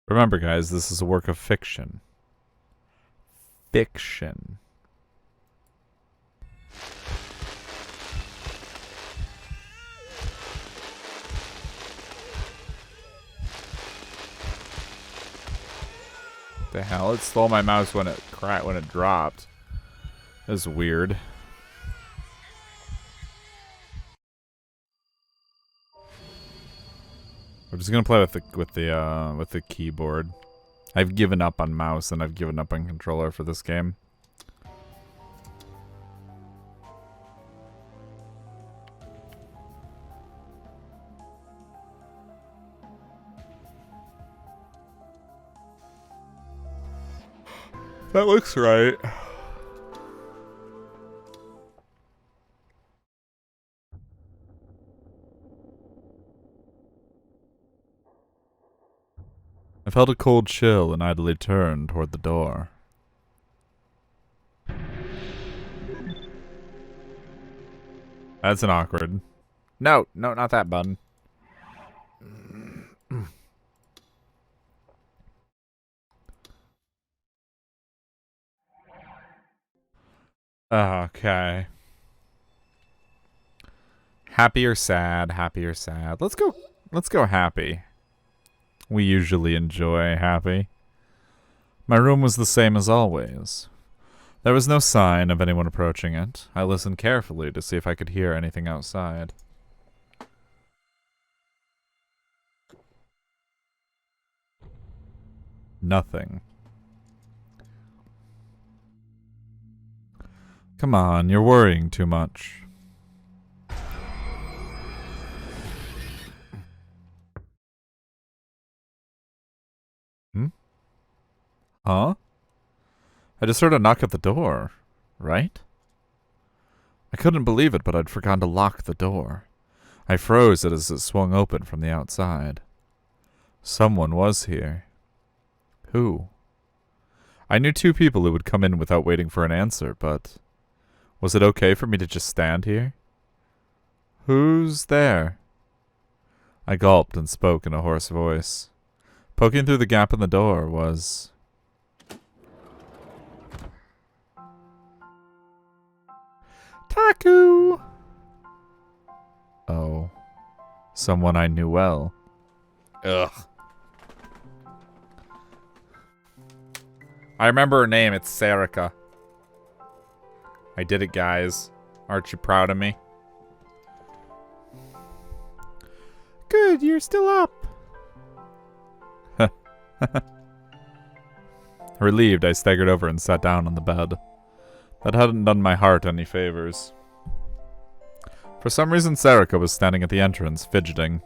Remember, guys, this is a work of fiction. Fiction. The hell? It stole my mouse when it dropped. That's weird. I'm just gonna play with the keyboard. I've given up on mouse and I've given up on controller for this game. That looks right. I felt a cold chill and idly turned toward the door. That's an awkward. No, not that button. Okay. Happy or sad? Happy or sad? Let's go happy. We usually enjoy happy. My room was the same as always. There was no sign of anyone approaching it. I listened carefully to see if I could hear anything outside. Nothing. Come on, you're worrying too much. Huh? I just heard a knock at the door, right? I couldn't believe it, but I'd forgotten to lock the door. I froze it as it swung open from the outside. Someone was here. Who? I knew two people who would come in without waiting for an answer, but was it okay for me to just stand here? Who's there? I gulped and spoke in a hoarse voice. Poking through the gap in the door was Taku! Oh. Someone I knew well. Ugh. I remember her name. It's Sarika. I did it, guys. Aren't you proud of me? Good, you're still up. Relieved, I staggered over and sat down on the bed. That hadn't done my heart any favors. For some reason, Sarika was standing at the entrance, fidgeting.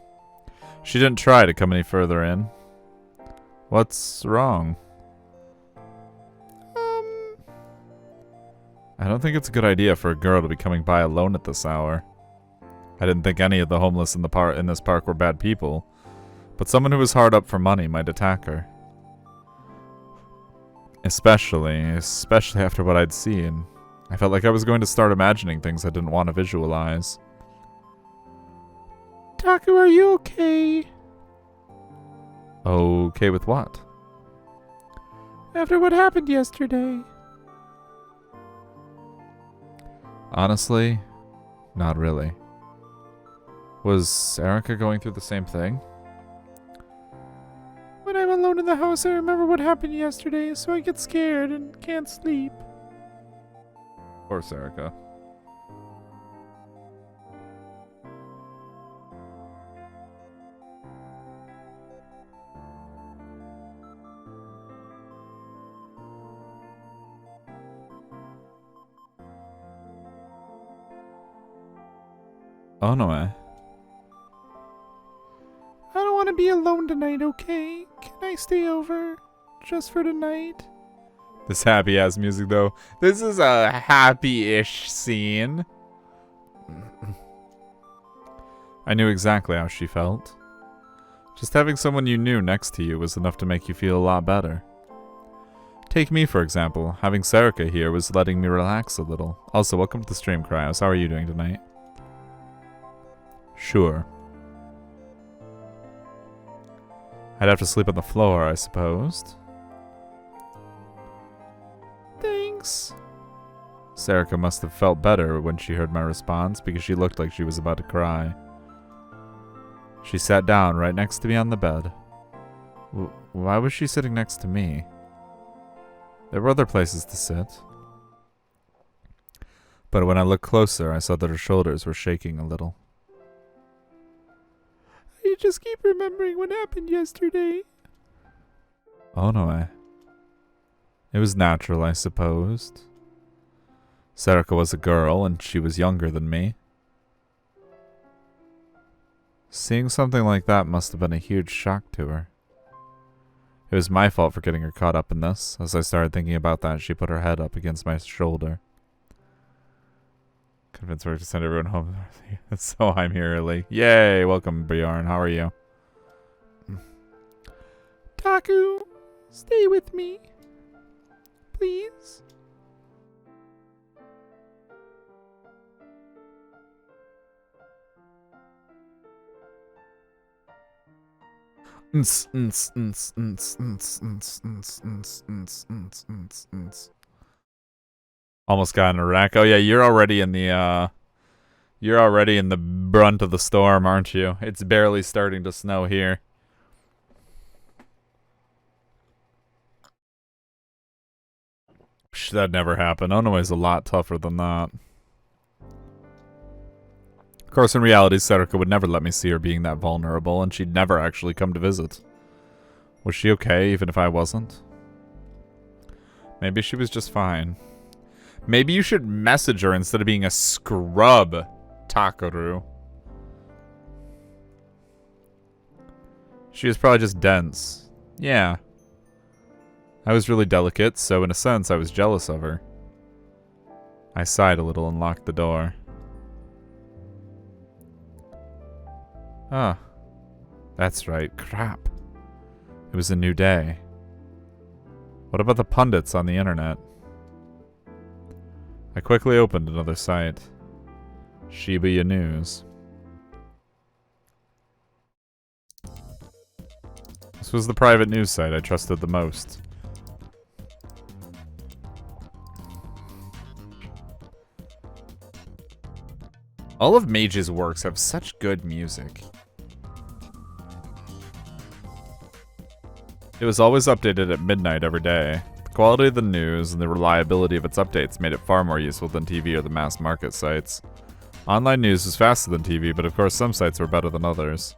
She didn't try to come any further in. What's wrong? I don't think it's a good idea for a girl to be coming by alone at this hour. I didn't think any of the homeless in this park were bad people, but someone who was hard up for money might attack her. Especially after what I'd seen. I felt like I was going to start imagining things I didn't want to visualize. Taku, are you okay? Okay with what? After what happened yesterday. Honestly, not really. Was Sarika going through the same thing? When I'm alone in the house, I remember what happened yesterday, so I get scared and can't sleep. Poor Sarika. Oh no, I don't want to be alone tonight, okay? Can I stay over? Just for tonight? This happy-ass music, though. This is a happy-ish scene. I knew exactly how she felt. Just having someone you knew next to you was enough to make you feel a lot better. Take me, for example. Having Sarika here was letting me relax a little. Also, welcome to the stream, Cryos. How are you doing tonight? Sure. I'd have to sleep on the floor, I supposed. Thanks. Sarika must have felt better when she heard my response because she looked like she was about to cry. She sat down right next to me on the bed. Why was she sitting next to me? There were other places to sit. But when I looked closer, I saw that her shoulders were shaking a little. I just keep remembering what happened yesterday. Oh no, it was natural, I supposed. Sarika was a girl, and she was younger than me. Seeing something like that must have been a huge shock to her. It was my fault for getting her caught up in this. As I started thinking about that, she put her head up against my shoulder. Convince her to send everyone home. So I'm here early. Yay! Welcome, Bjorn. How are you? Taku, stay with me. Please. Almost got in a wreck. Oh yeah, you're already in the brunt of the storm, aren't you? It's barely starting to snow here. Psh, that never happened. Onoe's a lot tougher than that. Of course, in reality, Sarika would never let me see her being that vulnerable, and she'd never actually come to visit. Was she okay, even if I wasn't? Maybe she was just fine. Maybe you should message her instead of being a scrub, Takeru. She was probably just dense. Yeah. I was really delicate, so in a sense I was jealous of her. I sighed a little and locked the door. Ah. That's right. Crap. It was a new day. What about the pundits on the internet? I quickly opened another site. Shibuya News. This was the private news site I trusted the most. All of Mage's works have such good music. It was always updated at midnight every day. The quality of the news and the reliability of its updates made it far more useful than TV or the mass market sites. Online news was faster than TV, but of course some sites were better than others.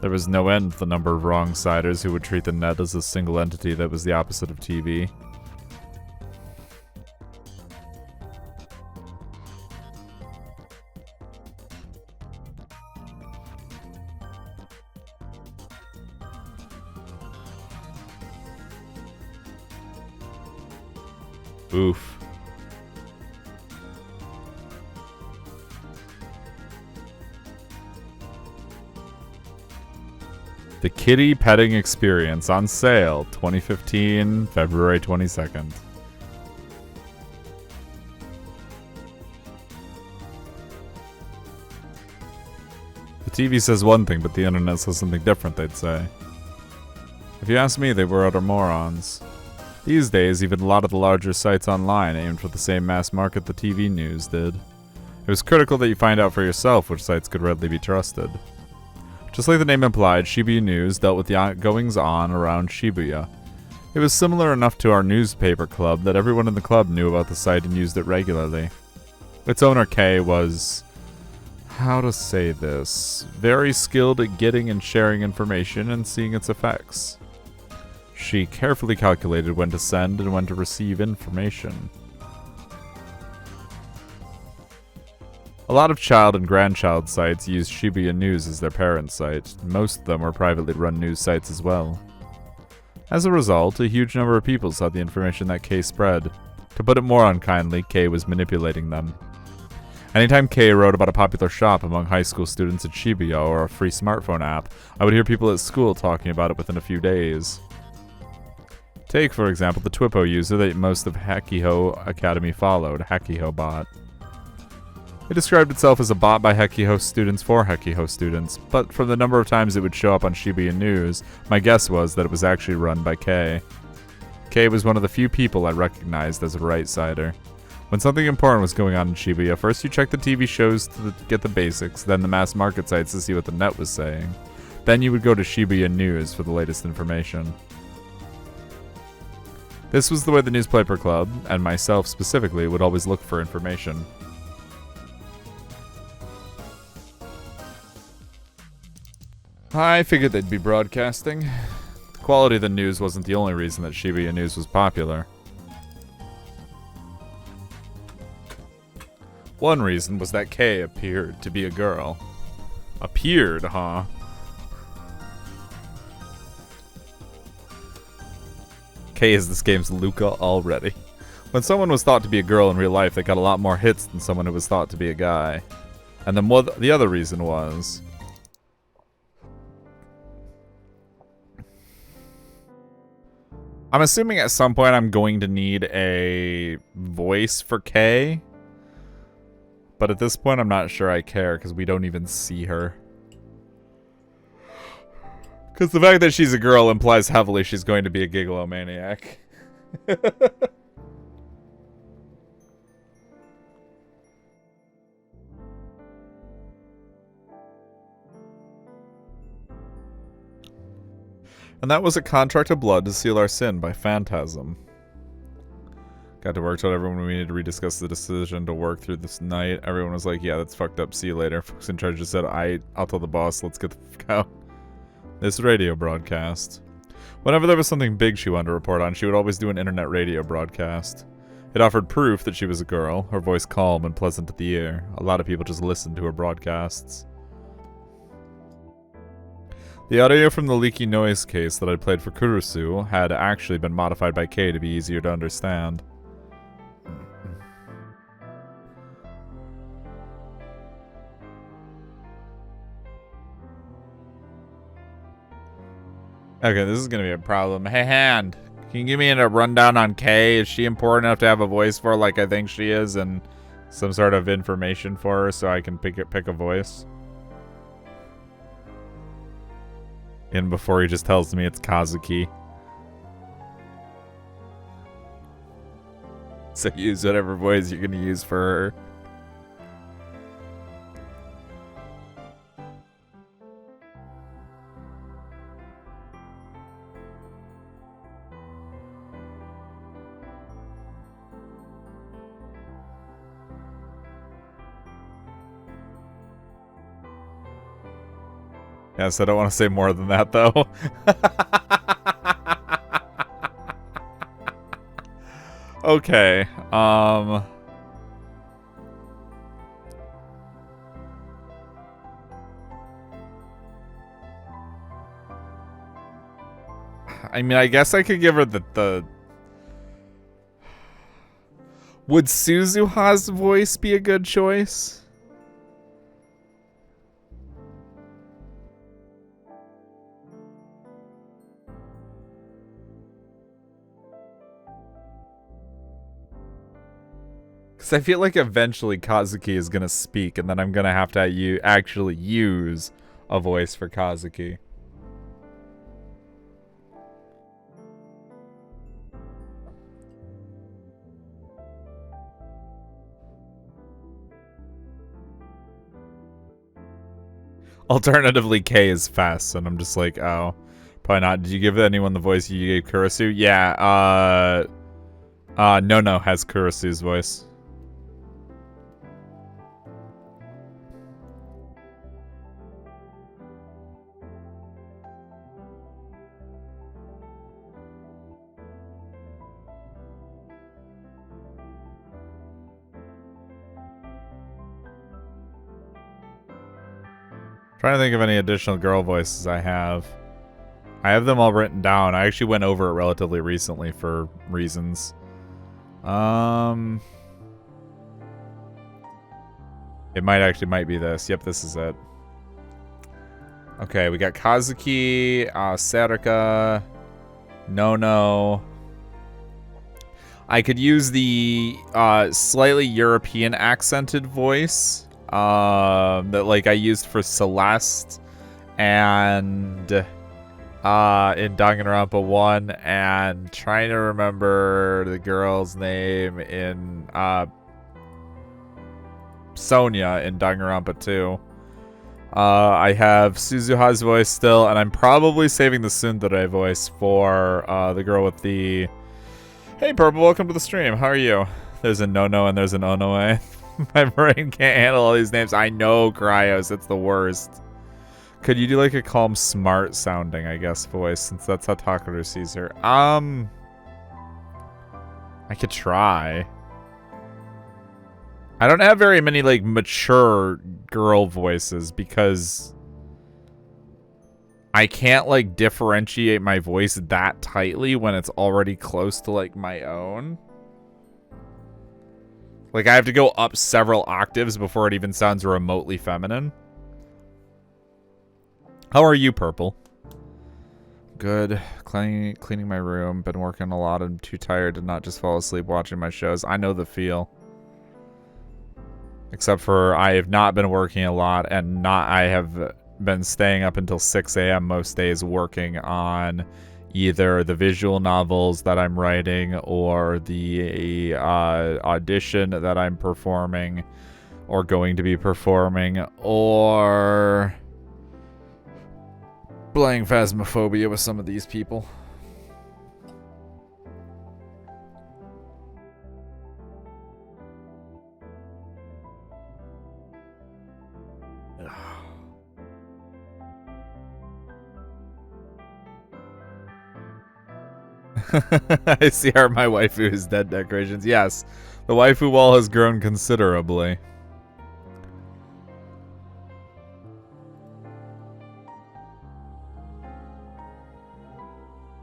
There was no end to the number of wrong-siders who would treat the net as a single entity that was the opposite of TV. Oof. The Kitty Petting Experience on sale, 2015, February 22nd. The TV says one thing, but the internet says something different, they'd say. If you ask me, they were utter morons. These days, even a lot of the larger sites online aimed for the same mass market the TV news did. It was critical that you find out for yourself which sites could readily be trusted. Just like the name implied, Shibuya News dealt with the goings-on around Shibuya. It was similar enough to our newspaper club that everyone in the club knew about the site and used it regularly. Its owner, Kay, was... how to say this? Very skilled at getting and sharing information and seeing its effects. She carefully calculated when to send and when to receive information. A lot of child and grandchild sites use Shibuya News as their parent site. Most of them were privately run news sites as well. As a result, a huge number of people saw the information that Kay spread. To put it more unkindly, Kay was manipulating them. Anytime Kay wrote about a popular shop among high school students at Shibuya or a free smartphone app, I would hear people at school talking about it within a few days. Take, for example, the Twipo user that most of Hakiho Academy followed, HakihoBot. It described itself as a bot by Hekiho students for Hekiho students, but from the number of times it would show up on Shibuya News, my guess was that it was actually run by Kei. Kei was one of the few people I recognized as a right-sider. When something important was going on in Shibuya, first you checked the TV shows to get the basics, then the mass market sites to see what the net was saying. Then you would go to Shibuya News for the latest information. This was the way the newspaper club, and myself specifically, would always look for information. I figured they'd be broadcasting. The quality of the news wasn't the only reason that Shibuya News was popular. One reason was that Kei appeared to be a girl. Appeared, huh? Kei is this game's Luca already. When someone was thought to be a girl in real life, they got a lot more hits than someone who was thought to be a guy. And then the other reason was... I'm assuming at some point I'm going to need a voice for Kei. But at this point I'm not sure I care because we don't even see her. Because the fact that she's a girl implies heavily she's going to be a gigalomaniac. And that was a contract of blood to seal our sin by Phantasm. Got to work, told everyone we needed to rediscuss the decision to work through this night. Everyone was like, yeah, that's fucked up, see you later. Folks in charge just said, I'll tell the boss, let's get the fuck out. This radio broadcast. Whenever there was something big she wanted to report on, she would always do an internet radio broadcast. It offered proof that she was a girl, her voice calm and pleasant to the ear. A lot of people just listened to her broadcasts. The audio from the leaky noise case that I played for Kurusu had actually been modified by Kei to be easier to understand. Okay, this is gonna be a problem. Hey, Hand, can you give me a rundown on Kei? Is she important enough to have a voice for, like I think she is, and some sort of information for her so I can pick a voice? And before he just tells me it's Kazuki. So use whatever voice you're gonna use for her. Yes, I don't want to say more than that, though. Okay, I mean, I guess I could give her the... Would Suzuha's voice be a good choice? Because I feel like eventually Kazuki is going to speak, and then I'm going to have to actually use a voice for Kazuki. Alternatively, Kei is fast, and I'm just like, oh, probably not. Did you give anyone the voice you gave Kurisu? Yeah, No has Kurisu's voice. Trying to think of any additional girl voices I have. I have them all written down. I actually went over it relatively recently for reasons. It might be this. Yep, this is it. Okay, we got Kazuki, Sarika, No. I could use the slightly European accented voice that like I used for Celeste and in Danganronpa 1, and trying to remember the girl's name in Sonia in Danganronpa 2. I have Suzuha's voice still, and I'm probably saving the Tsundere voice for the girl with the... Hey, Purple, welcome to the stream. How are you? There's a no-no and there's an Onoe. My brain can't handle all these names. I know, Cryos. It's the worst. Could you do like a calm, smart sounding, I guess, voice, since that's how Takaru sees her? I could try. I don't have very many, like, mature girl voices because I can't, like, differentiate my voice that tightly when it's already close to, like, my own. Like, I have to go up several octaves before it even sounds remotely feminine. How are you, Purple? Good. Cleaning my room. Been working a lot. I'm too tired to not just fall asleep watching my shows. I know the feel. Except for I have not been working a lot, and I have been staying up until 6 a.m. most days working on either the visual novels that I'm writing or the audition that I'm performing or going to be performing, or playing Phasmophobia with some of these people. I see how my waifu is dead decorations. Yes, the waifu wall has grown considerably.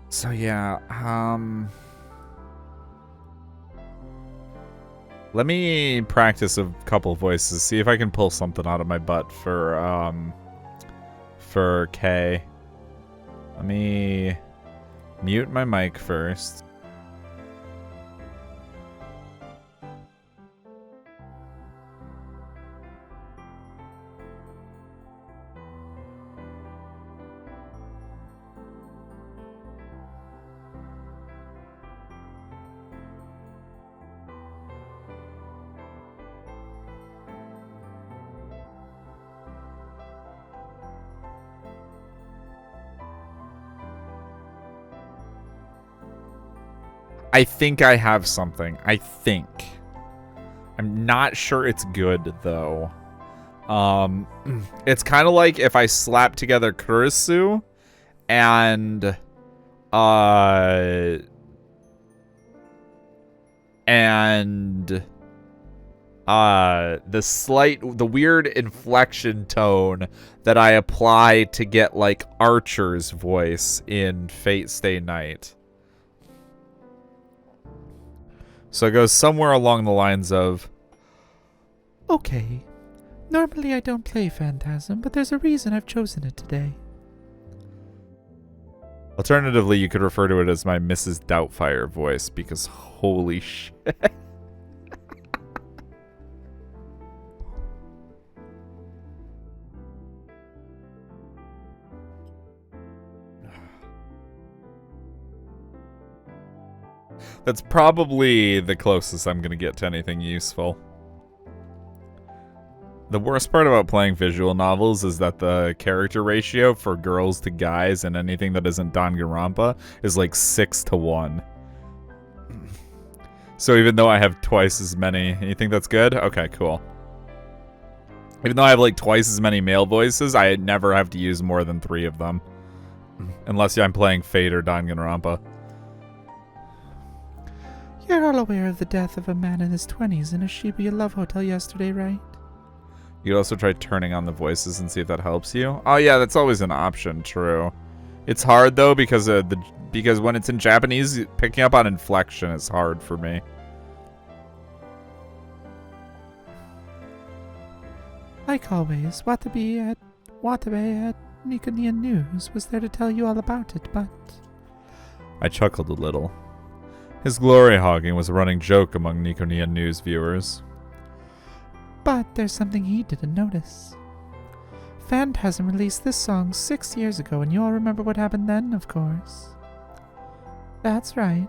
So yeah, let me practice a couple voices, see if I can pull something out of my butt for Kay. Let me mute my mic first. I think I have something. I think. I'm not sure it's good, though. It's kind of like if I slap together Kurisu and the weird inflection tone that I apply to get like Archer's voice in Fate Stay Night. So it goes somewhere along the lines of, okay, normally I don't play Phantasm, but there's a reason I've chosen it today. Alternatively, you could refer to it as my Mrs. Doubtfire voice, because holy shit. That's probably the closest I'm going to get to anything useful. The worst part about playing visual novels is that the character ratio for girls to guys and anything that isn't Danganronpa is like 6-to-1. So even though I have twice as many... You think that's good? Okay, cool. Even though I have like twice as many male voices, I never have to use more than 3 of them. Unless I'm playing Fate or Danganronpa. You're all aware of the death of a man in his 20s in a Shibuya love hotel yesterday, right? You could also try turning on the voices and see if that helps you. Oh yeah, that's always an option, true. It's hard though because when it's in Japanese, picking up on inflection is hard for me. Like always, Watabe at Nikonian News was there to tell you all about it, but... I chuckled a little. His glory hogging was a running joke among Nikonia news viewers. But there's something he didn't notice. Phantasm released this song 6 years ago, and you all remember what happened then, of course. That's right,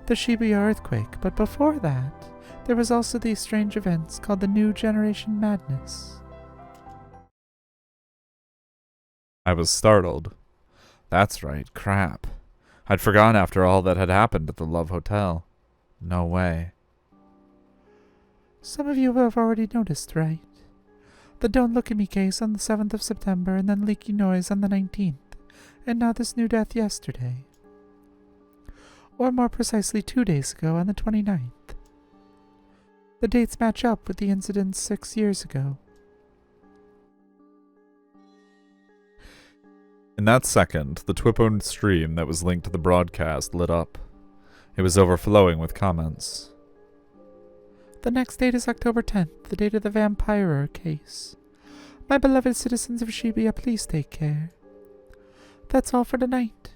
the Shibuya earthquake, but before that, there was also these strange events called the New Generation Madness. I was startled. That's right, crap. I'd forgotten after all that had happened at the Love Hotel. No way. Some of you have already noticed, right? The Don't Look at Me case on the 7th of September, and then Leaky Noise on the 19th, and now this new death yesterday. Or more precisely 2 days ago on the 29th. The dates match up with the incidents 6 years ago. In that second, the Twip-owned stream that was linked to the broadcast lit up. It was overflowing with comments. The next date is October 10th, the date of the Vampirer case. My beloved citizens of Shibuya, please take care. That's all for tonight.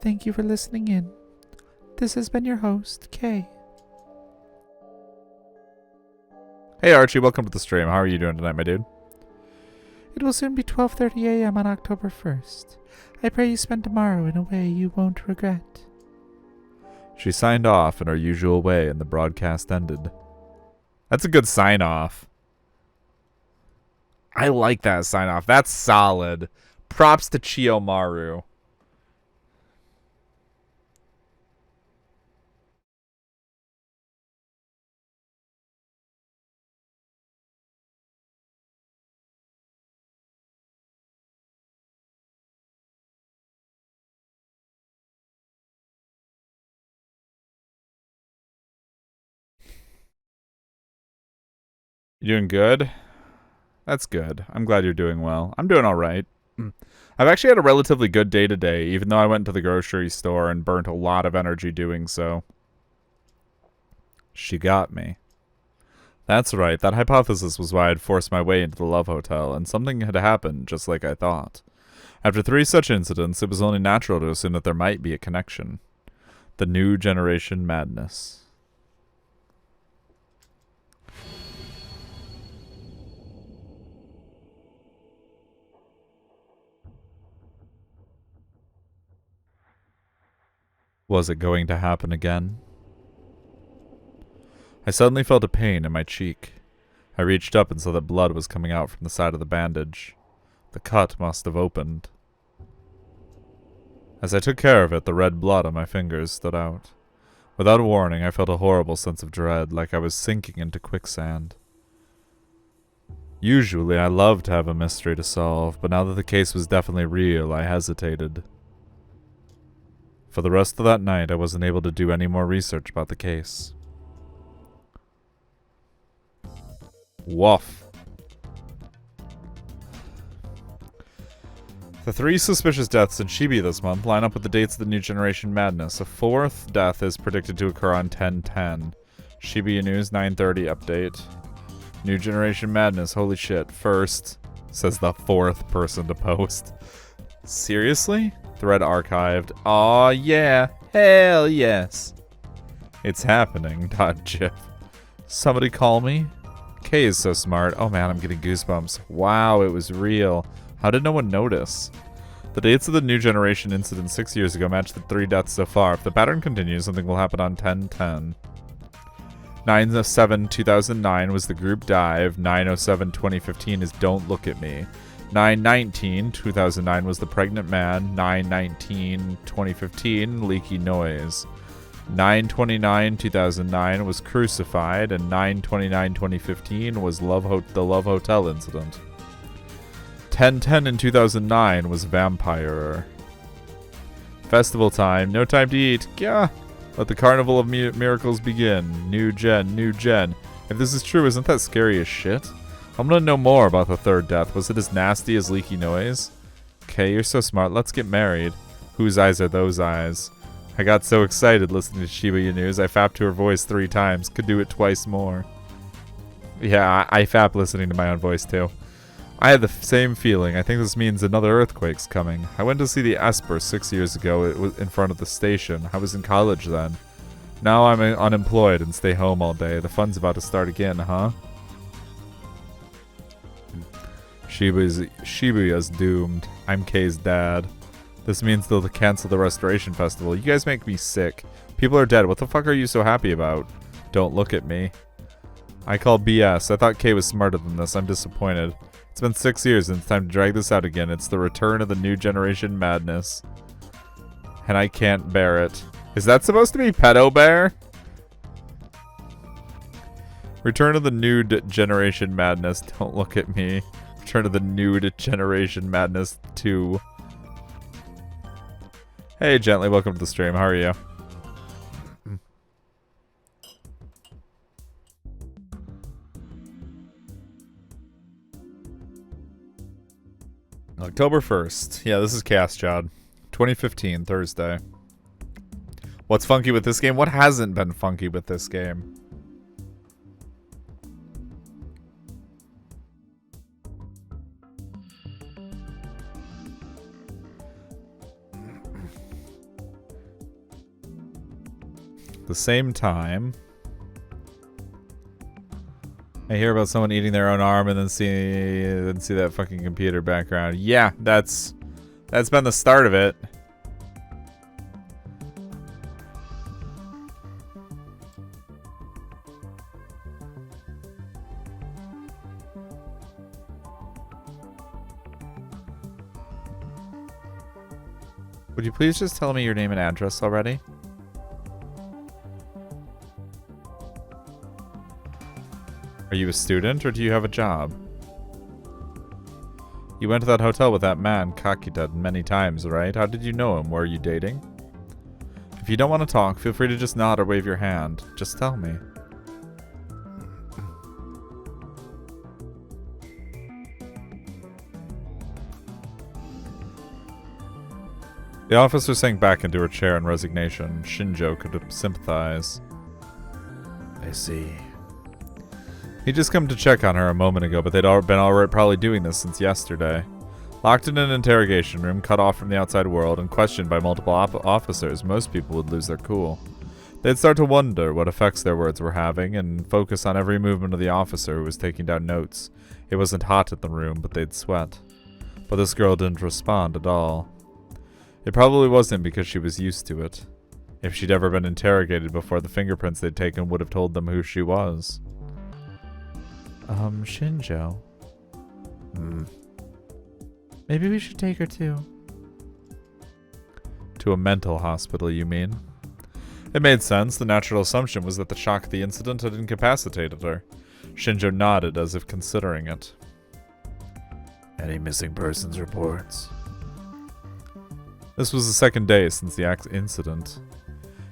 Thank you for listening in. This has been your host, Kay. Hey Archie, welcome to the stream. How are you doing tonight, my dude? It will soon be 12:30 a.m. on October 1st. I pray you spend tomorrow in a way you won't regret. She signed off in her usual way and the broadcast ended. That's a good sign-off. I like that sign-off. That's solid. Props to Chiyomaru. You doing good? That's good. I'm glad you're doing well. I'm doing all right. I've actually had a relatively good day today, even though I went to the grocery store and burnt a lot of energy doing so. She got me. That's right, that hypothesis was why I'd forced my way into the Love Hotel, and something had happened just like I thought. After 3 such incidents, it was only natural to assume that there might be a connection. The New Generation Madness. Was it going to happen again? I suddenly felt a pain in my cheek. I reached up and saw that blood was coming out from the side of the bandage. The cut must have opened. As I took care of it, the red blood on my fingers stood out. Without warning, I felt a horrible sense of dread, like I was sinking into quicksand. Usually, I love to have a mystery to solve, but now that the case was definitely real, I hesitated. For the rest of that night, I wasn't able to do any more research about the case. Woof. The 3 suspicious deaths in Shibuya this month line up with the dates of the New Generation Madness. A 4th death is predicted to occur on 10/10. Shibuya News 9:30 update. New Generation Madness, holy shit. First, says the 4th person to post. Seriously? Thread archived. Aw, yeah. Hell yes. It's happening. .gif. Somebody call me? Kay is so smart. Oh man, I'm getting goosebumps. Wow, it was real. How did no one notice? The dates of the New Generation incident 6 years ago match the 3 deaths so far. If the pattern continues, something will happen on 10/10. 9/7/2009 was the group dive. 9/07/2015 is Don't Look at Me. 9/19/2009 was the pregnant man. 9/19/2015 Leaky Noise. 9/29/2009 was Crucified, and 9/29/2015 was the Love Hotel incident. 10/10 in 2009 was Vampirer. Festival time, no time to eat. Gah! Let the carnival of miracles begin. New gen, new gen. If this is true, isn't that scary as shit? I'm gonna know more about the 3rd death. Was it as nasty as Leaky Noise? Okay, you're so smart. Let's get married. Whose eyes are those eyes? I got so excited listening to Shibuya News, I fapped to her voice 3 times. Could do it twice more. Yeah, I fap listening to my own voice too. I had the same feeling. I think this means another earthquake's coming. I went to see the Esper 6 years ago. It was in front of the station. I was in college then. Now I'm unemployed and stay home all day. The fun's about to start again, huh? Shibuya's doomed. I'm Kei's dad. This means they'll cancel the Restoration Festival. You guys make me sick. People are dead. What the fuck are you so happy about? Don't look at me. I call BS. I thought Kei was smarter than this. I'm disappointed. It's been 6 years and it's time to drag this out again. It's the return of the new generation madness. And I can't bear it. Is that supposed to be Pedo Bear? Return of the nude generation madness. Don't look at me. Return of the nude generation madness 2. Hey, Gently, welcome to the stream. How are you? October 1st. Yeah, this is Chaos Chad. 2015, Thursday. What's funky with this game? What hasn't been funky with this game? The same time, I hear about someone eating their own arm and then see that fucking computer background. Yeah, that's been the start of it. Would you please just tell me your name and address already? Are you a student or do you have a job? You went to that hotel with that man, Kakita, many times, right? How did you know him? Were you dating? If you don't want to talk, feel free to just nod or wave your hand. Just tell me. The officer sank back into her chair in resignation. Shinjo could sympathize. I see. He'd just come to check on her a moment ago, but they'd been probably doing this since yesterday. Locked in an interrogation room, cut off from the outside world, and questioned by multiple officers, most people would lose their cool. They'd start to wonder what effects their words were having, and focus on every movement of the officer who was taking down notes. It wasn't hot in the room, but they'd sweat. But this girl didn't respond at all. It probably wasn't because she was used to it. If she'd ever been interrogated before, the fingerprints they'd taken would have told them who she was. Shinjo. Maybe we should take her to a mental hospital, you mean? It made sense. The natural assumption was that the shock of the incident had incapacitated her. Shinjo nodded as if considering it. Any missing persons reports? This was the second day since the incident.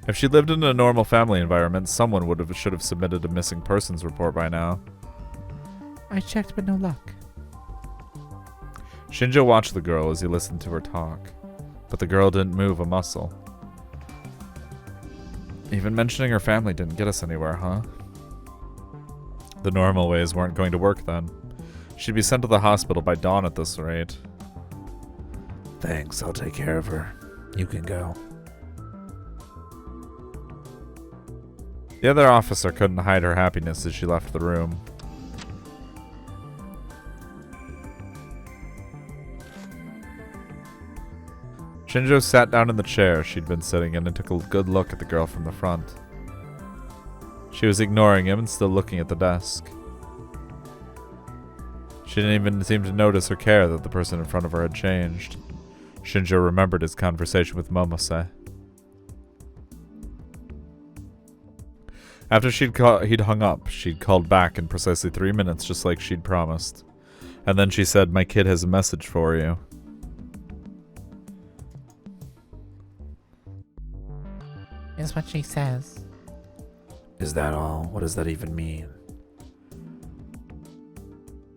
If she lived in a normal family environment, someone should have submitted a missing persons report by now. I checked, but no luck. Shinjo watched the girl as he listened to her talk, but the girl didn't move a muscle. Even mentioning her family didn't get us anywhere, huh? The normal ways weren't going to work then. She'd be sent to the hospital by dawn at this rate. Thanks, I'll take care of her. You can go. The other officer couldn't hide her happiness as she left the room. Shinjo sat down in the chair she'd been sitting in and took a good look at the girl from the front. She was ignoring him and still looking at the desk. She didn't even seem to notice or care that the person in front of her had changed. Shinjo remembered his conversation with Momose. After he'd hung up, she'd called back in precisely 3 minutes, just like she'd promised. And then she said, "My kid has a message for you." Is what she says. Is that all? What does that even mean?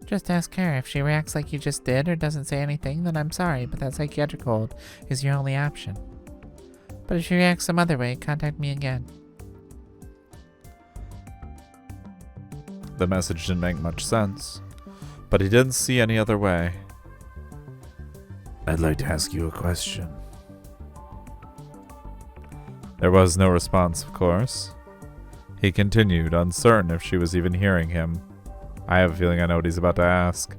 Just ask her. If she reacts like you just did or doesn't say anything, then I'm sorry, but that psychiatric hold is your only option. But if she reacts some other way, contact me again. The message didn't make much sense, but he didn't see any other way. I'd like to ask you a question. There was no response, of course. He continued, uncertain if she was even hearing him. I have a feeling I know what he's about to ask.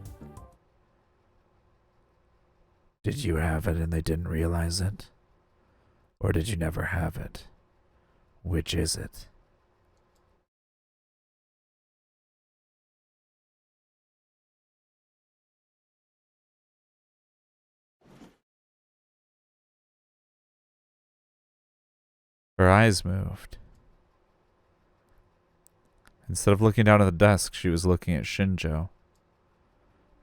Did you have it and they didn't realize it? Or did you never have it? Which is it? Her eyes moved. Instead of looking down at the desk, she was looking at Shinjo.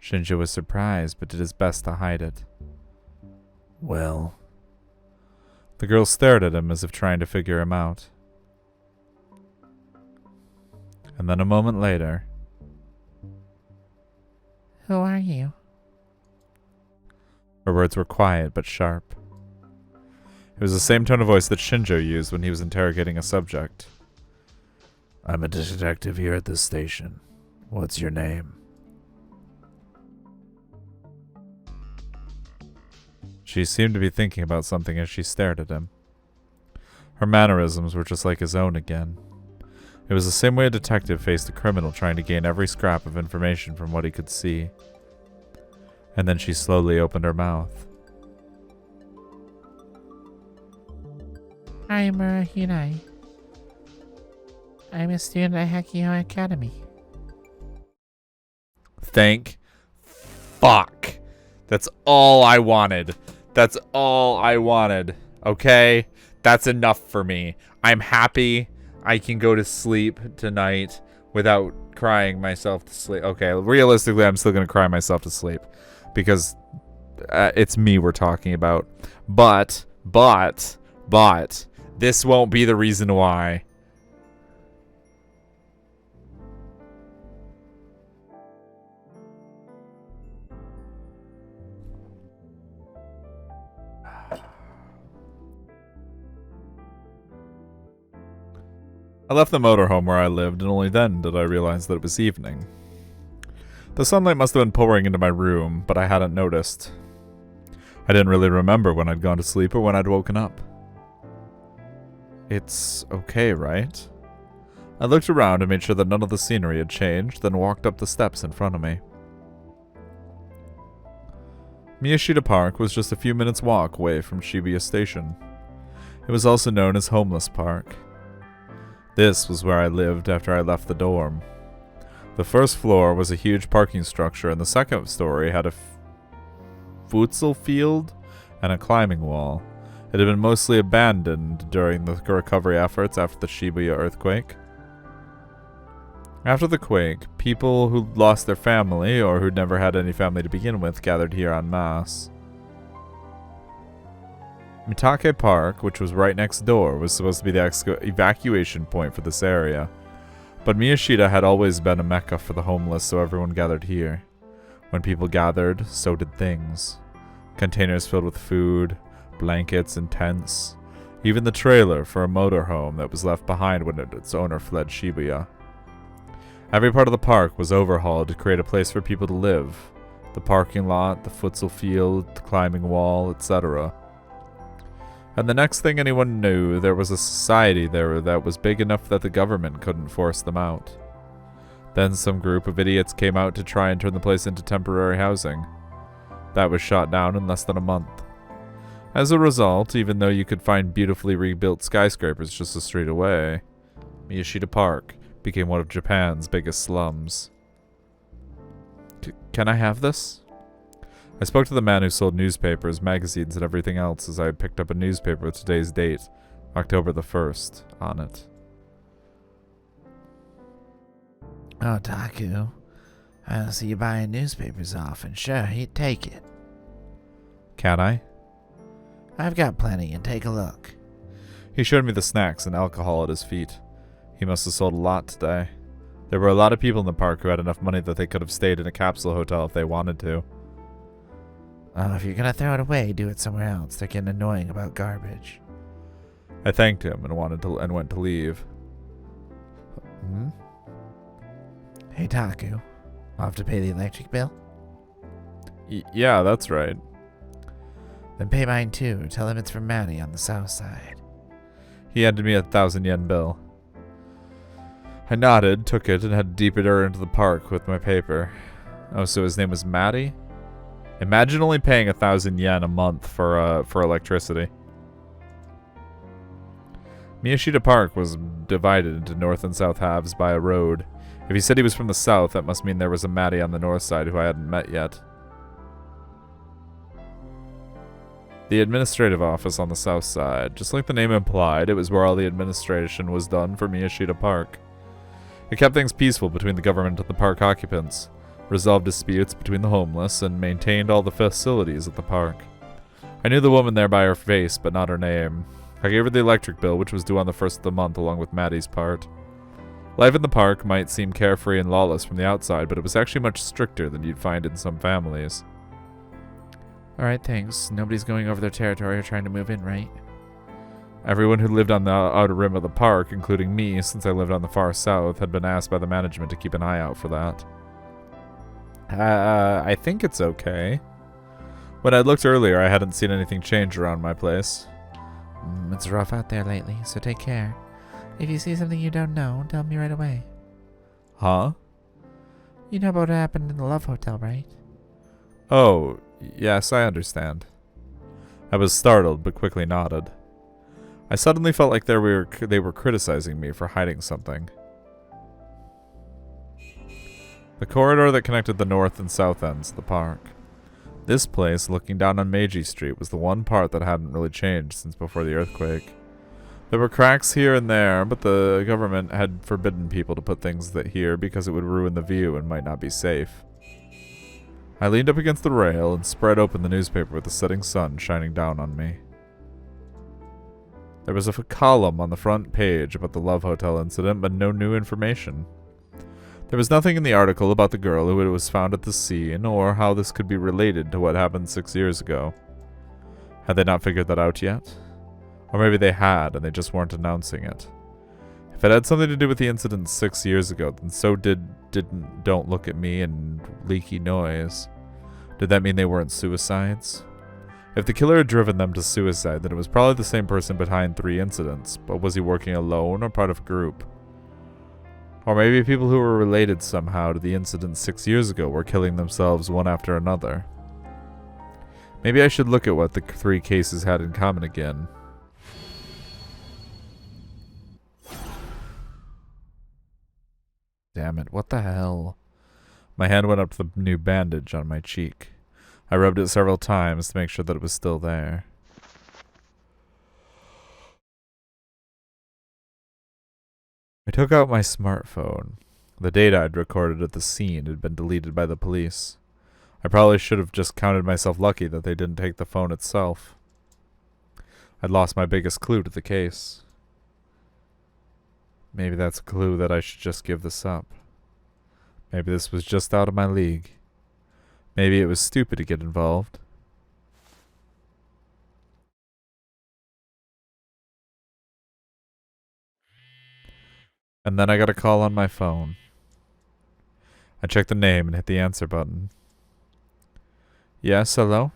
Shinjo was surprised, but did his best to hide it. Well, the girl stared at him as if trying to figure him out. And then a moment later... Who are you? Her words were quiet but sharp. It was the same tone of voice that Shinjo used when he was interrogating a subject. I'm a detective here at this station. What's your name? She seemed to be thinking about something as she stared at him. Her mannerisms were just like his own again. It was the same way a detective faced a criminal trying to gain every scrap of information from what he could see. And then she slowly opened her mouth. I am Murahinai. I'm a student at Hakio Academy. Thank fuck. That's all I wanted. That's all I wanted. Okay? That's enough for me. I'm happy. I can go to sleep tonight without crying myself to sleep. Okay, realistically, I'm still going to cry myself to sleep because it's me we're talking about. But, this won't be the reason why. I left the motorhome where I lived, and only then did I realize that it was evening. The sunlight must have been pouring into my room, but I hadn't noticed. I didn't really remember when I'd gone to sleep or when I'd woken up. It's okay, right? I looked around and made sure that none of the scenery had changed, then walked up the steps in front of me. Miyashita Park was just a few minutes' walk away from Shibuya Station. It was also known as Homeless Park. This was where I lived after I left the dorm. The first floor was a huge parking structure, and the second story had a futsal field and a climbing wall. It had been mostly abandoned during the recovery efforts after the Shibuya earthquake. After the quake, people who lost their family or who'd never had any family to begin with gathered here en masse. Mitake Park, which was right next door, was supposed to be the evacuation point for this area. But Miyashita had always been a mecca for the homeless, so everyone gathered here. When people gathered, so did things. Containers filled with food, blankets, and tents. Even the trailer for a motorhome that was left behind when its owner fled Shibuya. Every part of the park was overhauled to create a place for people to live. The parking lot, the futsal field, the climbing wall, etc. And the next thing anyone knew, there was a society there that was big enough that the government couldn't force them out. Then some group of idiots came out to try and turn the place into temporary housing. That was shot down in less than a month. As a result, even though you could find beautifully rebuilt skyscrapers just a street away, Miyashita Park became one of Japan's biggest slums. Can I have this? I spoke to the man who sold newspapers, magazines, and everything else as I picked up a newspaper with today's date, October the 1st, on it. Oh, Taku. I don't see you buying newspapers often. Sure, he'd take it. Can I? I've got plenty, and take a look. He showed me the snacks and alcohol at his feet. He must have sold a lot today. There were a lot of people in the park who had enough money that they could have stayed in a capsule hotel if they wanted to. Oh, if you're gonna throw it away, do it somewhere else. They're getting annoying about garbage. I thanked him and went to leave. Hmm? Hey, Taku. I'll have to pay the electric bill? Yeah, that's right. Then pay mine too. Tell him it's from Maddie on the south side. He handed me a 1,000 yen bill. I nodded, took it, and headed deeper into the park with my paper. Oh, so his name was Matty? Imagine only paying 1,000 yen a month for electricity. Miyashita Park was divided into north and south halves by a road. If he said he was from the south, that must mean there was a Matty on the north side who I hadn't met yet. The administrative office on the south side. Just like the name implied, it was where all the administration was done for Miyashita Park. It kept things peaceful between the government and the park occupants, resolved disputes between the homeless, and maintained all the facilities at the park. I knew the woman there by her face, but not her name. I gave her the electric bill, which was due on the 1st of the month along with Matty's part. Life in the park might seem carefree and lawless from the outside, but it was actually much stricter than you'd find in some families. Alright, thanks. Nobody's going over their territory or trying to move in, right? Everyone who lived on the outer rim of the park, including me since I lived on the far south, had been asked by the management to keep an eye out for that. I think it's okay. When I looked earlier, I hadn't seen anything change around my place. It's rough out there lately, so take care. If you see something you don't know, tell me right away. Huh? You know about what happened in the Love Hotel, right? Oh, yes, I understand. I was startled, but quickly nodded. I suddenly felt like they were criticizing me for hiding something. The corridor that connected the north and south ends of the park. This place, looking down on Meiji Street, was the one part that hadn't really changed since before the earthquake. There were cracks here and there, but the government had forbidden people to put things here because it would ruin the view and might not be safe. I leaned up against the rail and spread open the newspaper with the setting sun shining down on me. There was a column on the front page about the Love Hotel incident, but no new information. There was nothing in the article about the girl who was found at the scene, or how this could be related to what happened 6 years ago. Had they not figured that out yet? Or maybe they had, and they just weren't announcing it. If it had something to do with the incident 6 years ago, then so didn't Don't Look at Me and Leaky Noise. Did that mean they weren't suicides? If the killer had driven them to suicide, then it was probably the same person behind 3 incidents, but was he working alone or part of a group? Or maybe people who were related somehow to the incident 6 years ago were killing themselves one after another. Maybe I should look at what the 3 cases had in common again. Damn it, what the hell? My hand went up to the new bandage on my cheek. I rubbed it several times to make sure that it was still there. I took out my smartphone. The data I'd recorded at the scene had been deleted by the police. I probably should have just counted myself lucky that they didn't take the phone itself. I'd lost my biggest clue to the case. Maybe that's a clue that I should just give this up. Maybe this was just out of my league. Maybe it was stupid to get involved. And then I got a call on my phone. I checked the name and hit the answer button. Yes, hello?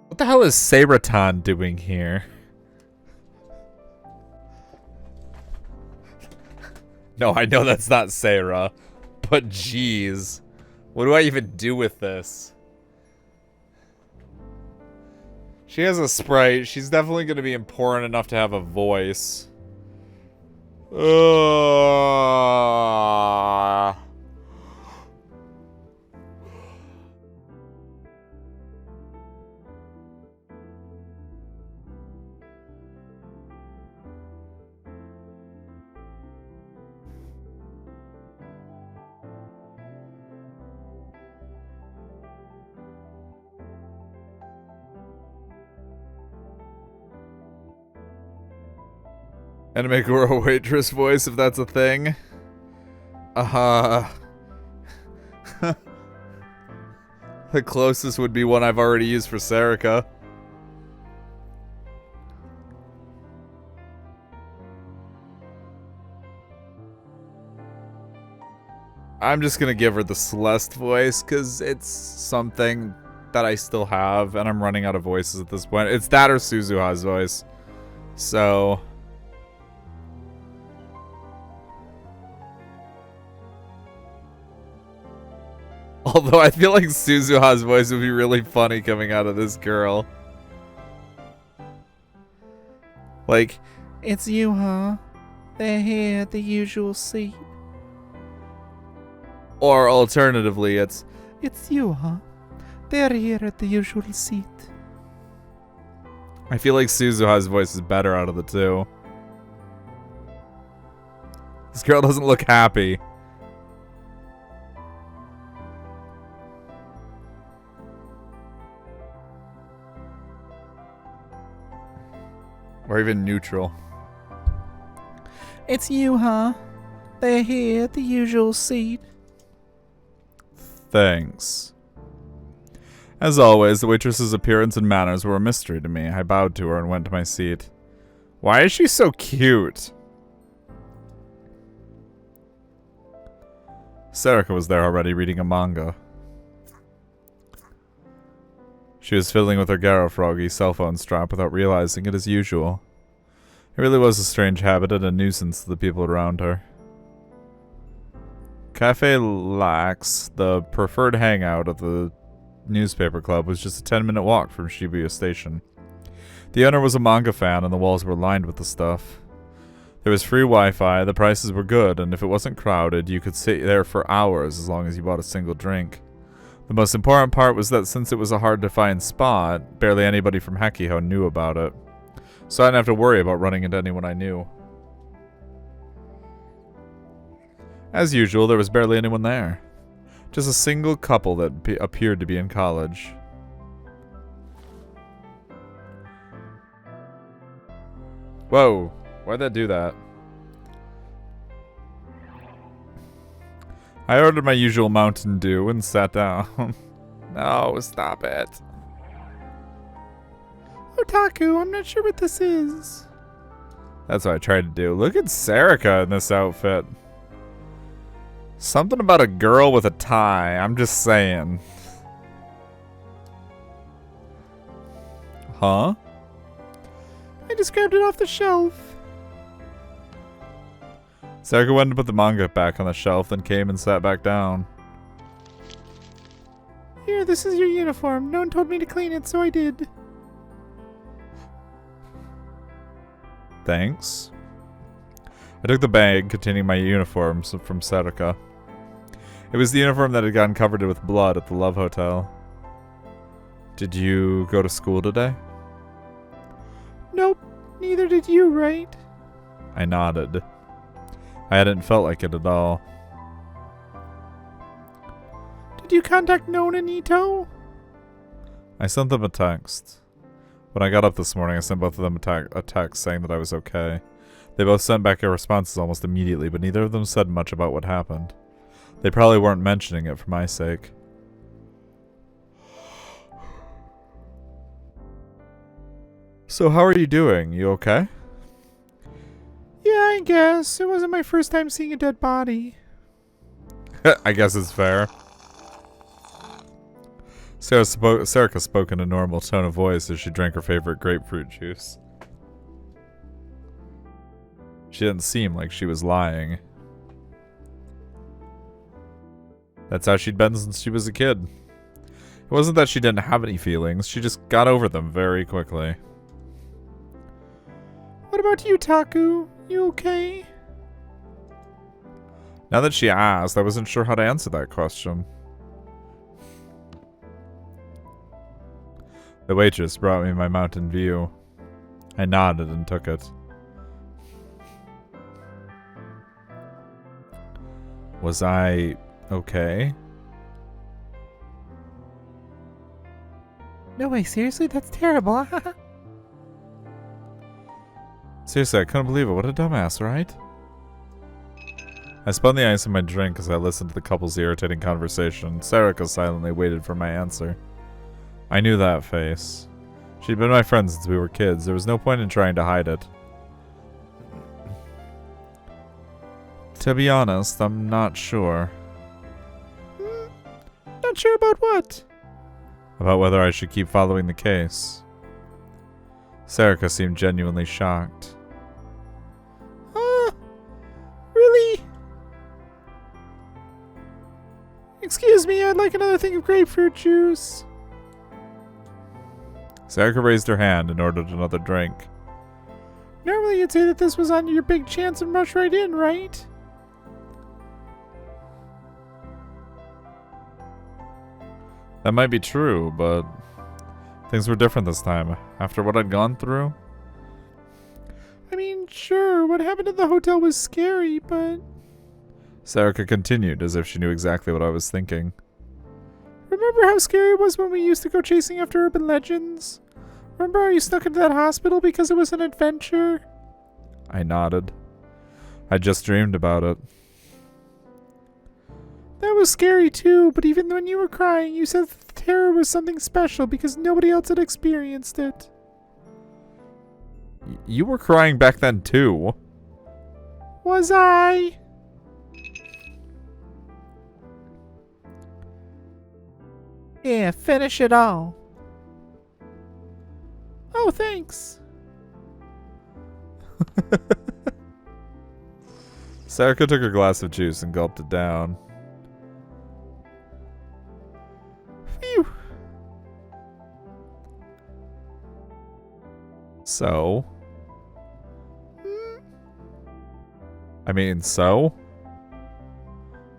What the hell is Seiratan doing here? No, I know that's not Seira. But jeez. What do I even do with this? She has a sprite. She's definitely going to be important enough to have a voice. Anime girl waitress voice, if that's a thing. The closest would be one I've already used for Serica. I'm just gonna give her the Celeste voice because it's something that I still have, and I'm running out of voices at this point. It's that or Suzuha's voice. So... although I feel like Suzuha's voice would be really funny coming out of this girl. Like... It's you, huh? They're here at the usual seat. or alternatively, it's... It's you, huh? They're here at the usual seat. I feel like Suzuha's voice is better out of the two. This girl doesn't look happy. Or even neutral. It's you, huh? They're here at the usual seat. Thanks. As always, the waitress's appearance and manners were a mystery to me. I bowed to her and went to my seat. Why is she so cute? Serika was there already, reading a manga. She was fiddling with her Garo Froggy cell phone strap without realizing it as usual. It really was a strange habit and a nuisance to the people around her. Cafe Lax, the preferred hangout of the newspaper club, was just a 10-minute walk from Shibuya Station. The owner was a manga fan and the walls were lined with the stuff. There was free Wi-Fi, the prices were good, and if it wasn't crowded, you could sit there for hours as long as you bought a single drink. The most important part was that since it was a hard-to-find spot, barely anybody from Hekiho knew about it. So I didn't have to worry about running into anyone I knew. As usual, there was barely anyone there. Just a single couple that appeared to be in college. Whoa, why'd that do that? I ordered my usual Mountain Dew and sat down. No, stop it. Otaku, I'm not sure what this is. That's what I tried to do. Look at Serika in this outfit. Something about a girl with a tie. I'm just saying. Huh? I just grabbed it off the shelf. Serika went to put the manga back on the shelf, then came and sat back down. Here, this is your uniform. No one told me to clean it, so I did. Thanks. I took the bag containing my uniforms from Serika. It was the uniform that had gotten covered with blood at the Love Hotel. Did you go to school today? Nope, neither did you, right? I nodded. I hadn't felt like it at all. Did you contact Nona Nito? I sent them a text. When I got up this morning, I sent both of them a text saying that I was okay. They both sent back their responses almost immediately, but neither of them said much about what happened. They probably weren't mentioning it for my sake. So how are you doing? You okay? Yeah, I guess. It wasn't my first time seeing a dead body. I guess it's fair. Serika spoke in a normal tone of voice as she drank her favorite grapefruit juice. She didn't seem like she was lying. That's how she'd been since she was a kid. It wasn't that she didn't have any feelings, she just got over them very quickly. What about you, Taku? You okay? Now that she asked, I wasn't sure how to answer that question. The waitress brought me my Mountain View. I nodded and took it. Was I okay? No way, seriously? That's terrible. Seriously, I couldn't believe it. What a dumbass, right? I spun the ice in my drink as I listened to the couple's irritating conversation. Serika silently waited for my answer. I knew that face. She'd been my friend since we were kids. There was no point in trying to hide it. To be honest, I'm not sure. Not sure about what? About whether I should keep following the case. Serica seemed genuinely shocked. Really? Excuse me, I'd like another thing of grapefruit juice. Serica raised her hand and ordered another drink. Normally you'd say that this was on your big chance and rush right in, right? That might be true, but things were different this time. After what I'd gone through. I mean, sure, what happened at the hotel was scary, but... Serica continued as if she knew exactly what I was thinking. Remember how scary it was when we used to go chasing after urban legends? Remember how you snuck into that hospital because it was an adventure? I nodded. I just dreamed about it. That was scary too, but even when you were crying, you said that the terror was something special because nobody else had experienced it. You were crying back then too. Was I? Yeah, finish it all. Oh, thanks. Serica took her glass of juice and gulped it down. Phew. So? I mean, so?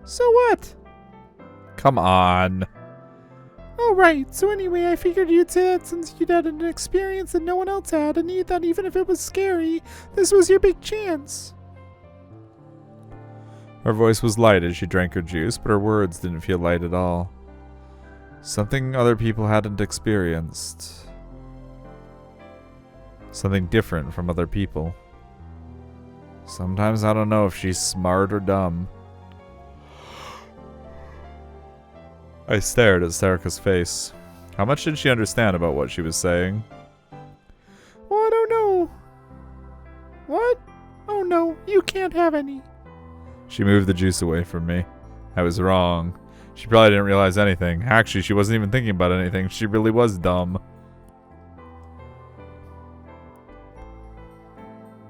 So what? Come on. Oh, right. So anyway, I figured you'd say that since you'd had an experience that no one else had, and you thought even if it was scary, this was your big chance. Her voice was light as she drank her juice, but her words didn't feel light at all. Something other people hadn't experienced. Something different from other people. Sometimes I don't know if she's smart or dumb. I stared at Serica's face. How much did she understand about what she was saying? Well, I don't know. What? Oh no, you can't have any. She moved the juice away from me. I was wrong. She probably didn't realize anything. Actually, she wasn't even thinking about anything. She really was dumb.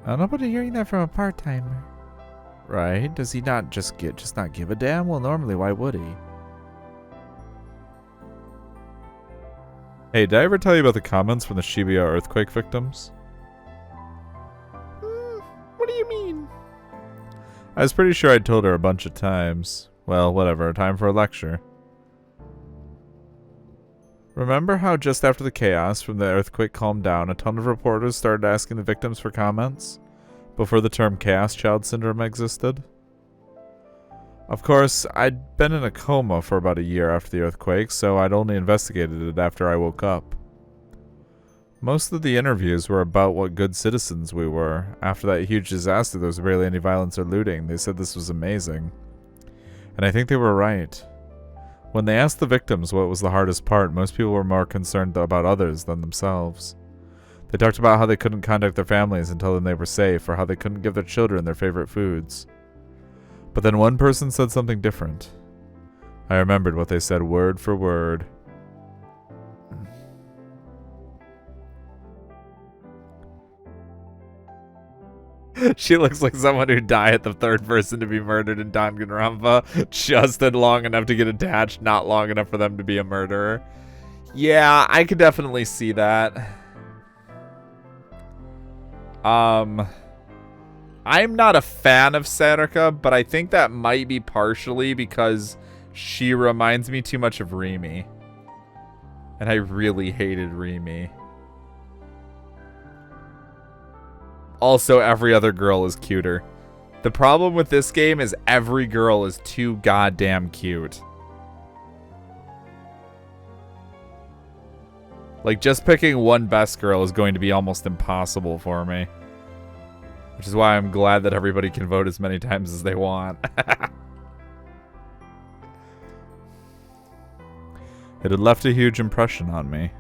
I don't know about hearing that from a part-timer. Right? Does he not just not give a damn? Well, normally, why would he? Hey, did I ever tell you about the comments from the Shibuya earthquake victims? What do you mean? I was pretty sure I'd told her a bunch of times. Well, whatever, time for a lecture. Remember how just after the chaos from the earthquake calmed down, a ton of reporters started asking the victims for comments? Before the term Chaos Child Syndrome existed? Of course, I'd been in a coma for about a year after the earthquake, so I'd only investigated it after I woke up. Most of the interviews were about what good citizens we were. After that huge disaster, there was barely any violence or looting. They said this was amazing. And I think they were right. When they asked the victims what was the hardest part, most people were more concerned about others than themselves. They talked about how they couldn't contact their families and tell them they were safe, or how they couldn't give their children their favorite foods. But then one person said something different. I remembered what they said word for word. She looks like someone who'd die at the third person to be murdered in Danganronpa, just long enough to get attached, not long enough for them to be a murderer. Yeah, I could definitely see that. I'm not a fan of Serica, but I think that might be partially because she reminds me too much of Rimi. And I really hated Rimi. Also, every other girl is cuter. The problem with this game is every girl is too goddamn cute. Like, just picking one best girl is going to be almost impossible for me. Which is why I'm glad that everybody can vote as many times as they want. It had left a huge impression on me.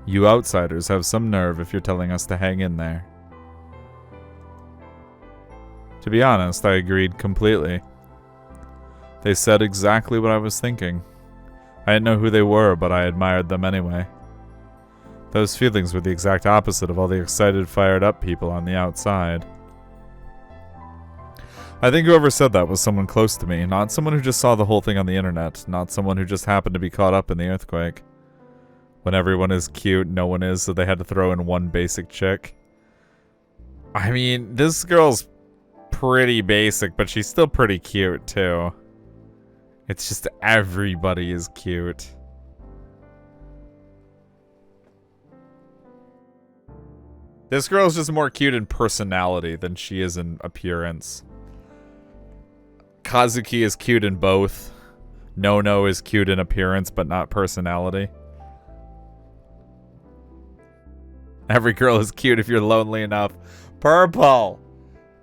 You outsiders have some nerve if you're telling us to hang in there. To be honest, I agreed completely. They said exactly what I was thinking. I didn't know who they were, but I admired them anyway. Those feelings were the exact opposite of all the excited, fired-up people on the outside. I think whoever said that was someone close to me, not someone who just saw the whole thing on the internet, not someone who just happened to be caught up in the earthquake. When everyone is cute, no one is, so they had to throw in one basic chick. I mean, this girl's pretty basic, but she's still pretty cute, too. It's just everybody is cute. This girl's just more cute in personality than she is in appearance. Kazuki is cute in both. Nono is cute in appearance, but not personality. Every girl is cute if you're lonely enough. Purple!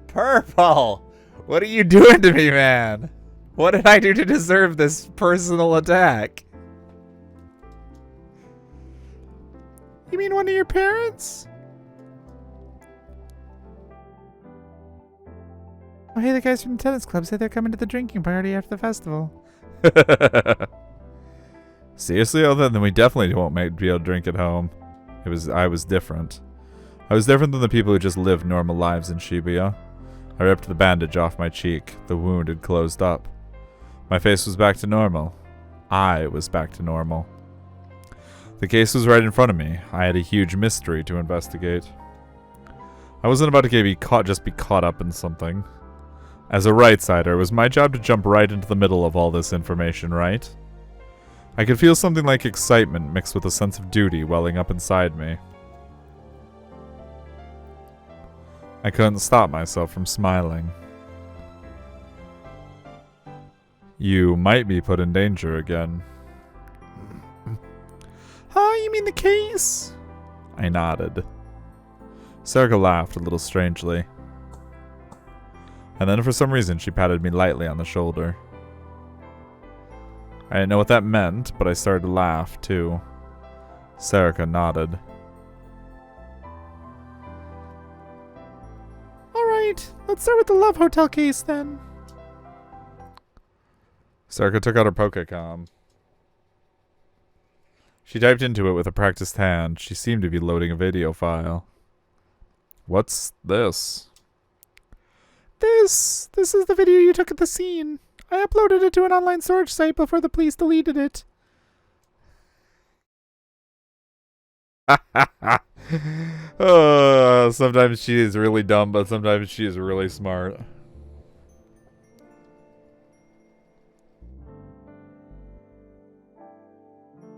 Purple! What are you doing to me, man? What did I do to deserve this personal attack? You mean one of your parents? Oh, hey, the guys from the tennis club say they're coming to the drinking party after the festival. Seriously? Oh, then we definitely won't be able to drink at home. I was different. I was different than the people who just live normal lives in Shibuya. I ripped the bandage off my cheek. The wound had closed up. My face was back to normal. I was back to normal. The case was right in front of me. I had a huge mystery to investigate. I wasn't about to be caught up in something. As a right-sider, it was my job to jump right into the middle of all this information, right? I could feel something like excitement mixed with a sense of duty welling up inside me. I couldn't stop myself from smiling. You might be put in danger again. Huh? You mean the case? I nodded. Serika laughed a little strangely. And then for some reason she patted me lightly on the shoulder. I didn't know what that meant, but I started to laugh, too. Serika nodded. Alright, let's start with the Love Hotel case, then. Serika took out her Pokécom. She typed into it with a practiced hand. She seemed to be loading a video file. What's this? This is the video you took at the scene. I uploaded it to an online storage site before the police deleted it. Sometimes she is really dumb, but sometimes she is really smart.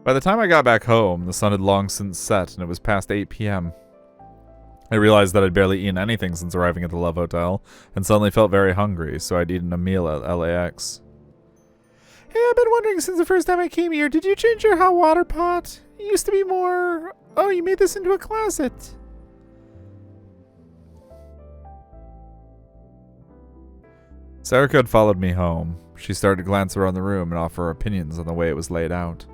By the time I got back home, the sun had long since set and it was past 8 p.m. I realized that I'd barely eaten anything since arriving at the Love Hotel, and suddenly felt very hungry, so I'd eaten a meal at LAX. Hey, I've been wondering since the first time I came here, did you change your hot water pot? It used to be more... Oh, you made this into a closet. Serika had followed me home. She started to glance around the room and offer her opinions on the way it was laid out.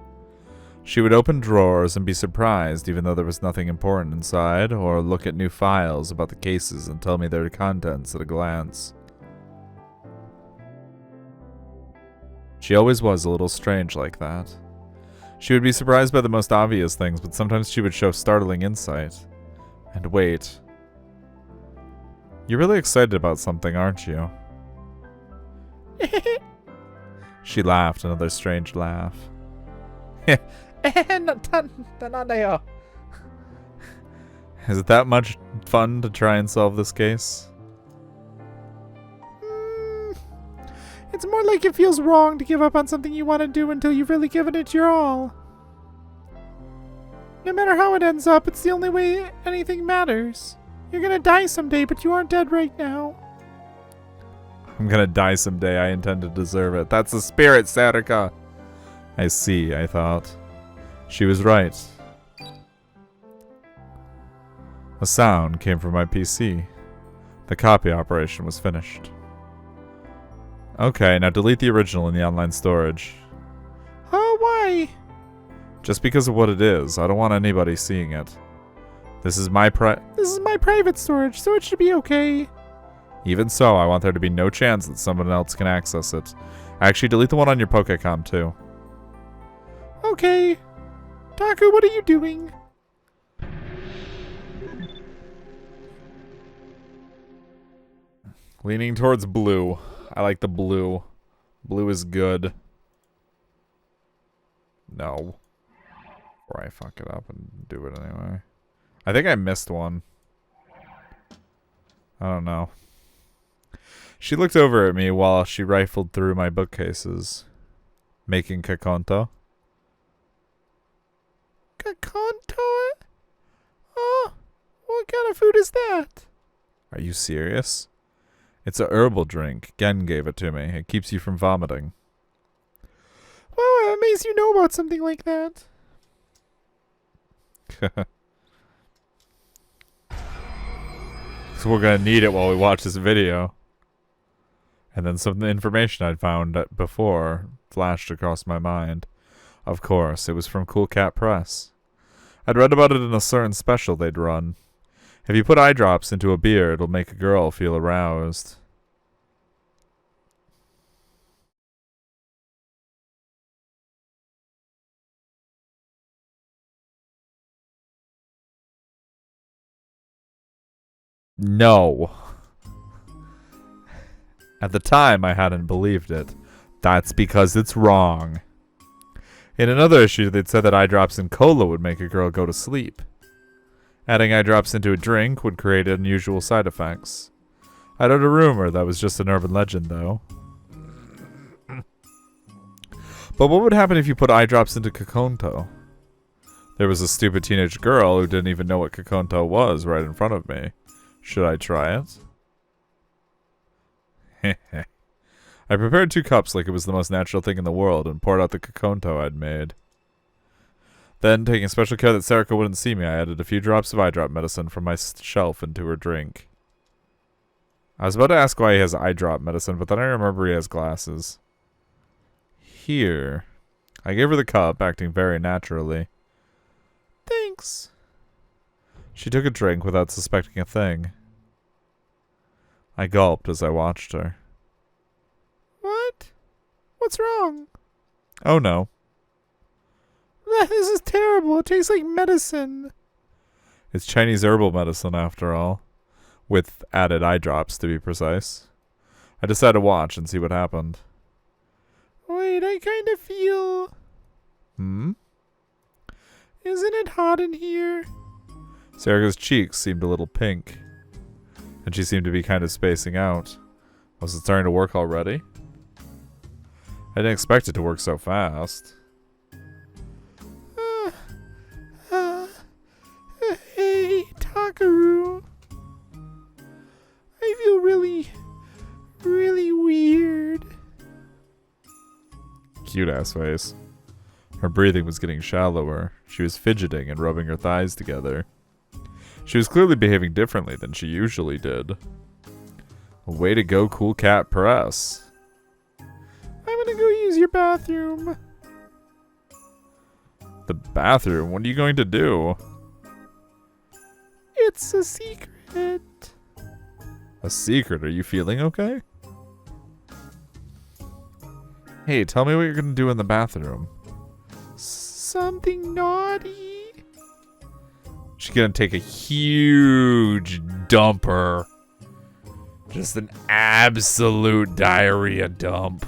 She would open drawers and be surprised even though there was nothing important inside, or look at new files about the cases and tell me their contents at a glance. She always was a little strange like that. She would be surprised by the most obvious things, but sometimes she would show startling insight. And wait. You're really excited about something, aren't you? She laughed, another strange laugh. Is it that much fun to try and solve this case? It's more like it feels wrong to give up on something you want to do until you've really given it your all. No matter how it ends up, it's the only way anything matters. You're gonna die someday, but you aren't dead right now. I'm gonna die someday. I intend to deserve it. That's the spirit, Serika. I see, I thought. She was right. A sound came from my PC. The copy operation was finished. Okay, now delete the original in the online storage. Oh, why? Just because of what it is. I don't want anybody seeing it. This is my private storage, so it should be okay. Even so, I want there to be no chance that someone else can access it. Actually, delete the one on your Pokécom too. Okay. Taku, what are you doing? Leaning towards blue. I like the blue. Blue is good. No. Or I fuck it up and do it anyway. I think I missed one. I don't know. She looked over at me while she rifled through my bookcases. Making Kakonto. Kakonto? Oh, what kind of food is that? Are you serious? It's a herbal drink. Gen gave it to me. It keeps you from vomiting. Wow, I'm amazed you know about something like that. So we're gonna need it while we watch this video. And then some information I'd found before flashed across my mind. Of course, it was from Cool Cat Press. I'd read about it in a certain special they'd run. If you put eye drops into a beer, it'll make a girl feel aroused. No. At the time, I hadn't believed it. That's because it's wrong. In another issue, they'd said that eye drops in cola would make a girl go to sleep. Adding eye drops into a drink would create unusual side effects. I'd heard a rumor that was just an urban legend, though. But what would happen if you put eye drops into Kakonto? There was a stupid teenage girl who didn't even know what Kakonto was right in front of me. Should I try it? I prepared 2 cups like it was the most natural thing in the world and poured out the Kakonto I'd made. Then, taking special care that Sarika wouldn't see me, I added a few drops of eye drop medicine from my shelf into her drink. I was about to ask why he has eye drop medicine, but then I remember he has glasses. Here. I gave her the cup, acting very naturally. Thanks. She took a drink without suspecting a thing. I gulped as I watched her. What? What's wrong? Oh no. This is terrible. It tastes like medicine. It's Chinese herbal medicine after all. With added eye drops, to be precise. I decided to watch and see what happened. Wait, I kind of feel... Hmm? Isn't it hot in here? Sarika's cheeks seemed a little pink. And she seemed to be kind of spacing out. Was it starting to work already? I didn't expect it to work so fast. Hey, Takaru. I feel really weird. Cute ass face. Her breathing was getting shallower. She was fidgeting and rubbing her thighs together. She was clearly behaving differently than she usually did. Way to go, Cool Cat Press. I'm gonna go use your bathroom. The bathroom? What are you going to do? It's a secret. A secret? Are you feeling okay? Hey, tell me what you're going to do in the bathroom. Something naughty. She's going to take a huge dumper. Just an absolute diarrhea dump.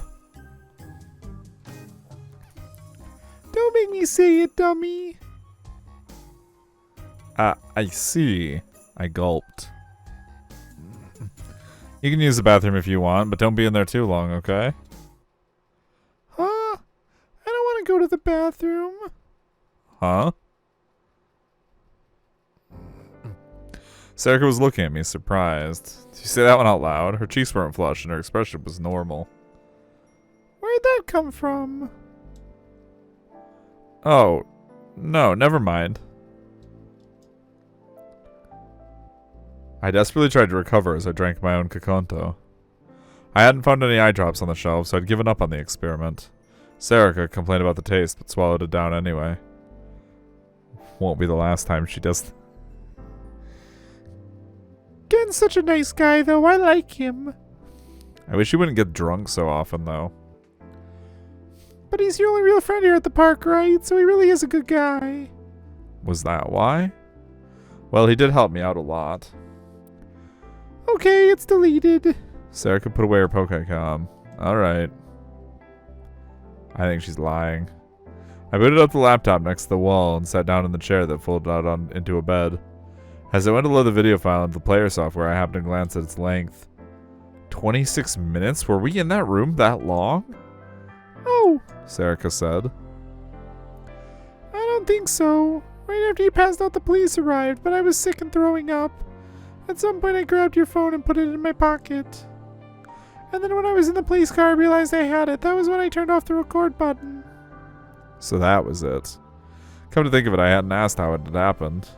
Don't make me say it, dummy. I see. I gulped. You can use the bathroom if you want, but don't be in there too long, okay? Huh? I don't want to go to the bathroom. Huh? Sarika was looking at me, surprised. Did you say that one out loud? Her cheeks weren't flushed and her expression was normal. Where'd that come from? Oh, no, never mind. I desperately tried to recover as I drank my own Kakonto. I hadn't found any eye drops on the shelf, so I'd given up on the experiment. Sarika complained about the taste, but swallowed it down anyway. Won't be the last time she does. Gen's such a nice guy, though. I like him. I wish he wouldn't get drunk so often, though. But he's your only real friend here at the park, right? So he really is a good guy. Was that why? Well, he did help me out a lot. Okay, it's deleted. Sarah could put away her Pokécom. Alright. I think she's lying. I booted up the laptop next to the wall and sat down in the chair that folded out into a bed. As I went to load the video file into the player software, I happened to glance at its length. 26 minutes? Were we in that room that long? Oh, Serica said. I don't think so. Right after you passed out, the police arrived, but I was sick and throwing up. At some point, I grabbed your phone and put it in my pocket. And then when I was in the police car, I realized I had it. That was when I turned off the record button. So that was it. Come to think of it, I hadn't asked how it had happened.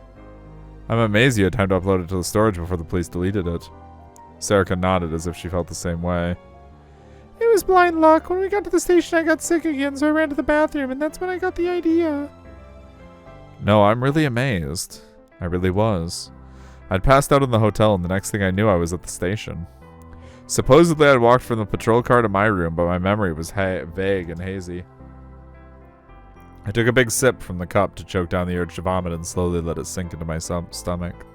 I'm amazed you had time to upload it to the storage before the police deleted it. Serica nodded as if she felt the same way. It was blind luck. When we got to the station, I got sick again, so I ran to the bathroom, and that's when I got the idea. No, I'm really amazed. I really was. I'd passed out in the hotel, and the next thing I knew, I was at the station. Supposedly, I'd walked from the patrol car to my room, but my memory was vague and hazy. I took a big sip from the cup to choke down the urge to vomit and slowly let it sink into my stomach.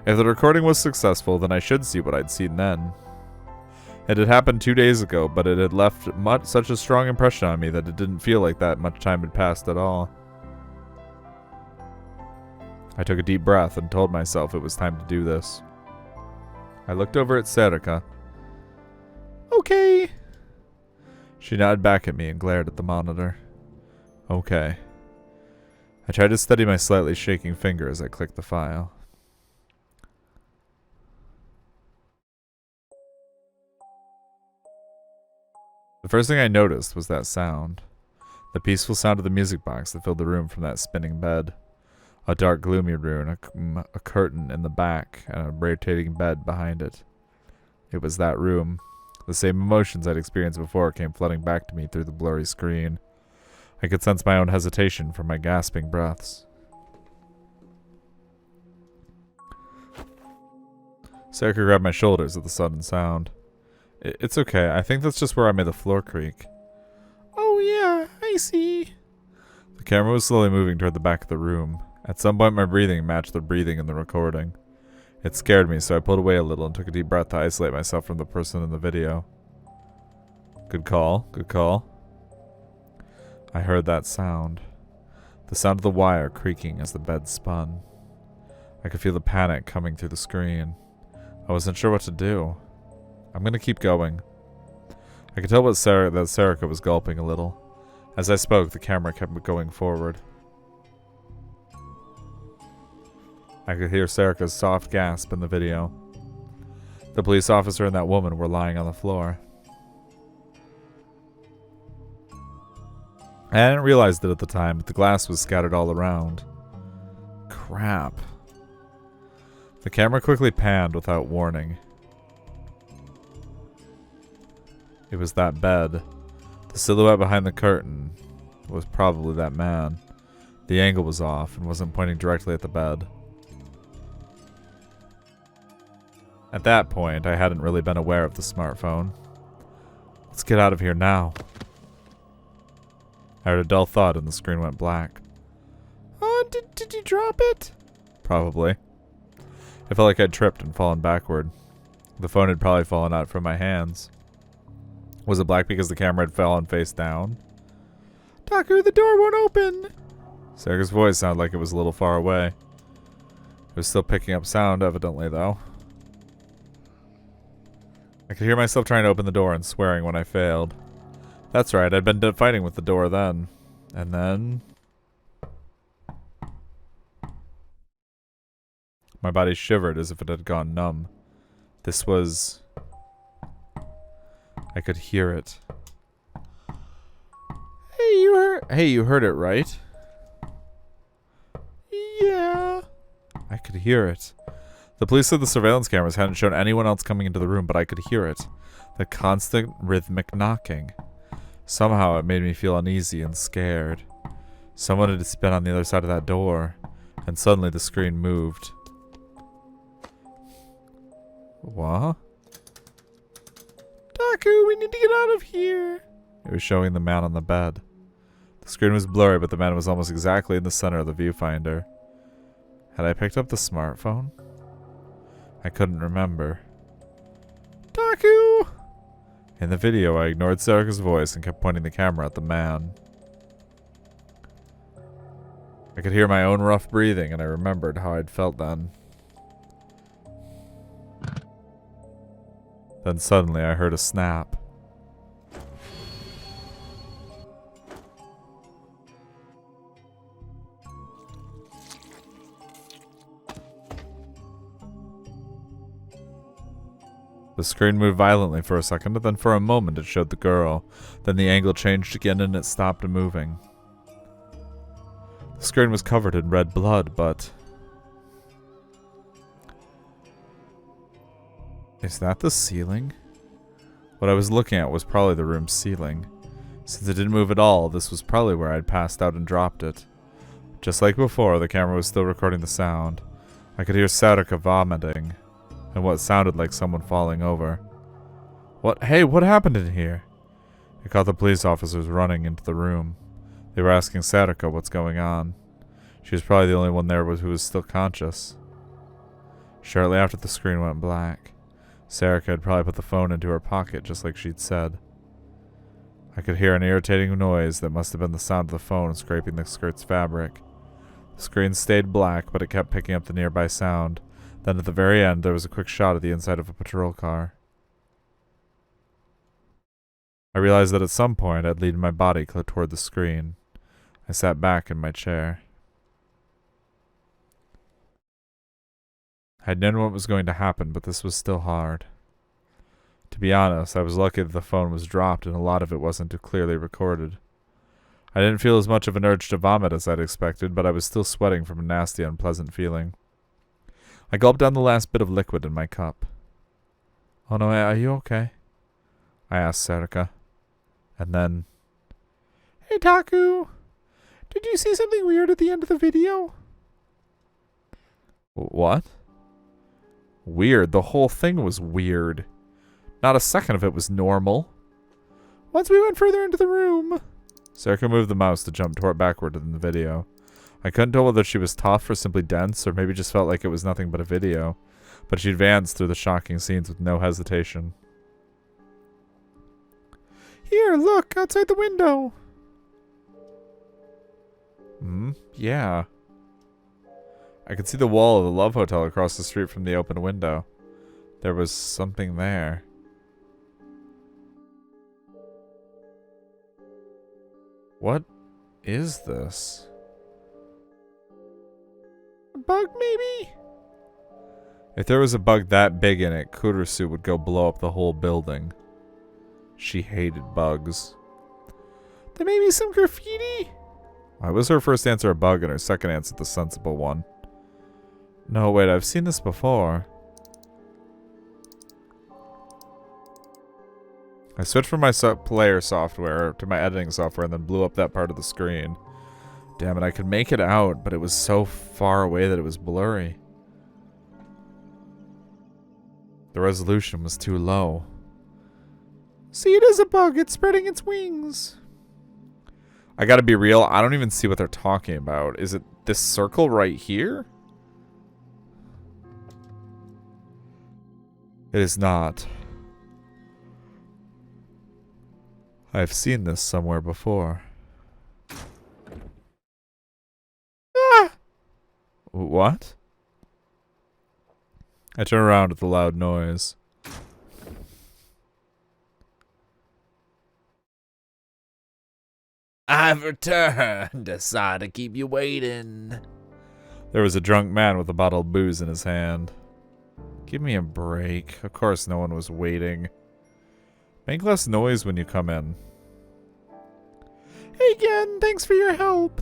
If the recording was successful, then I should see what I'd seen then. It had happened 2 days ago, but it had left such a strong impression on me that it didn't feel like that much time had passed at all. I took a deep breath and told myself it was time to do this. I looked over at Serica. Okay. She nodded back at me and glared at the monitor. Okay. I tried to steady my slightly shaking finger as I clicked the file. The first thing I noticed was that sound. The peaceful sound of the music box that filled the room from that spinning bed. A dark, gloomy room, a curtain in the back, and a rotating bed behind it. It was that room. The same emotions I'd experienced before came flooding back to me through the blurry screen. I could sense my own hesitation from my gasping breaths. Serica grabbed my shoulders at the sudden sound. It's okay. I think that's just where I made the floor creak. Oh yeah, I see. The camera was slowly moving toward the back of the room. At some point my breathing matched the breathing in the recording. It scared me, so I pulled away a little and took a deep breath to isolate myself from the person in the video. Good call. Good call. I heard that sound. The sound of the wire creaking as the bed spun. I could feel the panic coming through the screen. I wasn't sure what to do. I'm gonna keep going. I could tell that Serica was gulping a little. As I spoke, the camera kept going forward. I could hear Serica's soft gasp in the video. The police officer and that woman were lying on the floor. I hadn't realized it at the time, but the glass was scattered all around. Crap. The camera quickly panned without warning. It was that bed. The silhouette behind the curtain was probably that man. The angle was off and wasn't pointing directly at the bed. At that point, I hadn't really been aware of the smartphone. Let's get out of here now. I heard a dull thud and the screen went black. Oh, did you drop it? Probably. I felt like I'd tripped and fallen backward. The phone had probably fallen out from my hands. Was it black because the camera had fallen face down? Taku, the door won't open. Serica's voice sounded like it was a little far away. It was still picking up sound, evidently, though. I could hear myself trying to open the door and swearing when I failed. That's right, I'd been fighting with the door then. And then... my body shivered as if it had gone numb. This was... I could hear it. Hey, you heard it, right? Yeah. I could hear it. The police said the surveillance cameras hadn't shown anyone else coming into the room, but I could hear it. The constant rhythmic knocking. Somehow it made me feel uneasy and scared. Someone had been on the other side of that door, and suddenly the screen moved. What? Taku, we need to get out of here. It was showing the man on the bed. The screen was blurry, but the man was almost exactly in the center of the viewfinder. Had I picked up the smartphone? I couldn't remember. Taku! In the video, I ignored Sarika's voice and kept pointing the camera at the man. I could hear my own rough breathing, and I remembered how I'd felt then. Then suddenly I heard a snap. The screen moved violently for a second, and then for a moment it showed the girl. Then the angle changed again and it stopped moving. The screen was covered in red blood, but... Is that the ceiling? What I was looking at was probably the room's ceiling. Since it didn't move at all, this was probably where I'd passed out and dropped it. Just like before, the camera was still recording the sound. I could hear Sarika vomiting, and what sounded like someone falling over. What? Hey, what happened in here? I caught the police officers running into the room. They were asking Sarika what's going on. She was probably the only one there who was still conscious. Shortly after the screen went black, Sarika had probably put the phone into her pocket just like she'd said. I could hear an irritating noise that must have been the sound of the phone scraping the skirt's fabric. The screen stayed black, but it kept picking up the nearby sound. Then at the very end, there was a quick shot of the inside of a patrol car. I realized that at some point I'd leaned my body toward the screen. I sat back in my chair. I'd known what was going to happen, but this was still hard. To be honest, I was lucky that the phone was dropped and a lot of it wasn't too clearly recorded. I didn't feel as much of an urge to vomit as I'd expected, but I was still sweating from a nasty, unpleasant feeling. I gulped down the last bit of liquid in my cup. Oh no, are you okay? I asked Sarika. And then... Hey Taku! Did you see something weird at the end of the video? What? Weird? The whole thing was weird. Not a second of it was normal. Once we went further into the room... Sarika moved the mouse to jump backward in the video. I couldn't tell whether she was tough or simply dense, or maybe just felt like it was nothing but a video. But she advanced through the shocking scenes with no hesitation. Here, look, outside the window. Yeah. I could see the wall of the Love Hotel across the street from the open window. There was something there. What is this? A bug, maybe? If there was a bug that big in it, Kurusu would go blow up the whole building. She hated bugs. There may be some graffiti? Why was her first answer a bug and her second answer the sensible one? No, wait, I've seen this before. I switched from my player software to my editing software and then blew up that part of the screen. Damn it, I could make it out, but it was so far away that it was blurry. The resolution was too low. See, it is a bug. It's spreading its wings. I gotta be real, I don't even see what they're talking about. Is it this circle right here? It is not. I've seen this somewhere before. Ah! What? I turn around at the loud noise. I've returned. Sorry to keep you waiting. There was a drunk man with a bottle of booze in his hand. Give me a break. Of course no one was waiting. Make less noise when you come in. Hey again, thanks for your help.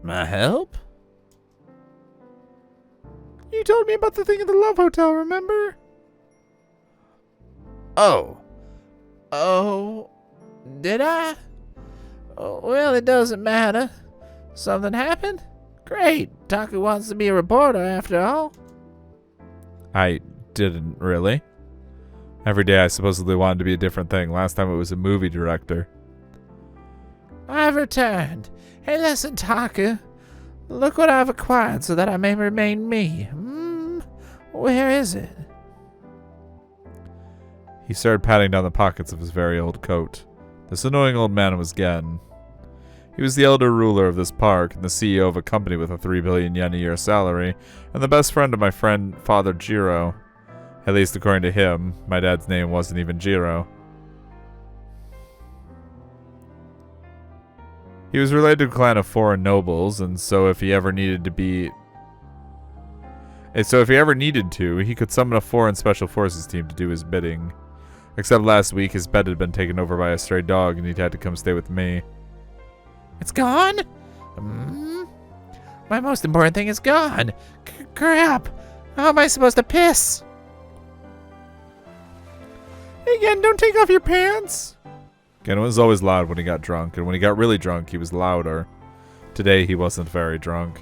My help? You told me about the thing at the Love Hotel, remember? Oh, did I? Oh, well, it doesn't matter. Something happened? Great. Taku wants to be a reporter after all. I didn't really. Every day I supposedly wanted to be a different thing. Last time it was a movie director. I've returned. Hey, listen, Taku. Look what I've acquired so that I may remain me. Where is it? He started patting down the pockets of his very old coat. This annoying old man was Gen. He was the elder ruler of this park and the CEO of a company with a 3 billion yen a year salary, and the best friend of my friend Father Jiro. At least according to him, my dad's name wasn't even Jiro. He was related to a clan of foreign nobles, and so if he ever needed to, he could summon a foreign special forces team to do his bidding. Except last week, his bed had been taken over by a stray dog, and he'd had to come stay with me. It's gone? My most important thing is gone. Crap. How am I supposed to piss? Hey, Gen, don't take off your pants. Gen was always loud when he got drunk, and when he got really drunk, he was louder. Today, he wasn't very drunk.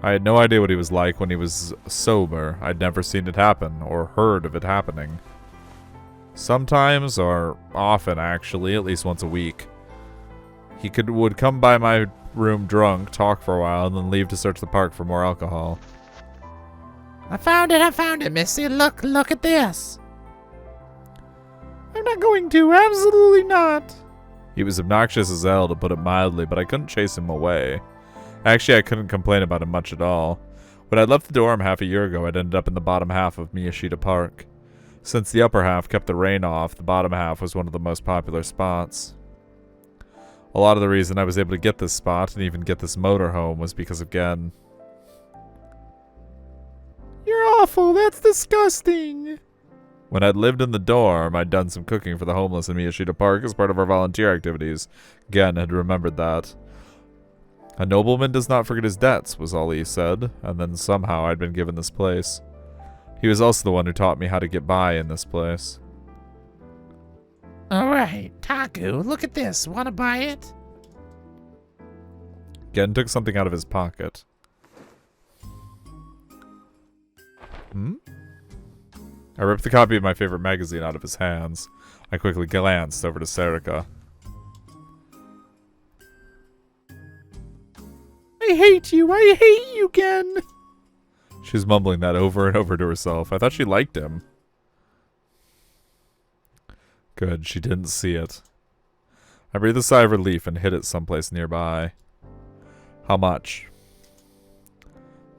I had no idea what he was like when he was sober. I'd never seen it happen, or heard of it happening. Sometimes, or often actually, at least once a week. He would come by my room drunk, talk for a while, and then leave to search the park for more alcohol. I found it, Missy. Look at this. I'm not going to, absolutely not. He was obnoxious as hell, to put it mildly, but I couldn't chase him away. Actually, I couldn't complain about him much at all. When I left the dorm half a year ago, I'd ended up in the bottom half of Miyashita Park. Since the upper half kept the rain off, the bottom half was one of the most popular spots. A lot of the reason I was able to get this spot and even get this motorhome was because of Gen. You're awful, that's disgusting. When I'd lived in the dorm, I'd done some cooking for the homeless in Miyashita Park as part of our volunteer activities. Gen had remembered that. A nobleman does not forget his debts, was all he said, and then somehow I'd been given this place. He was also the one who taught me how to get by in this place. Alright, Taku, look at this. Wanna buy it? Gen took something out of his pocket. I ripped the copy of my favorite magazine out of his hands. I quickly glanced over to Serika. I hate you, Gen. She's mumbling that over and over to herself. I thought she liked him. Good, she didn't see it. I breathed a sigh of relief and hid it someplace nearby. How much?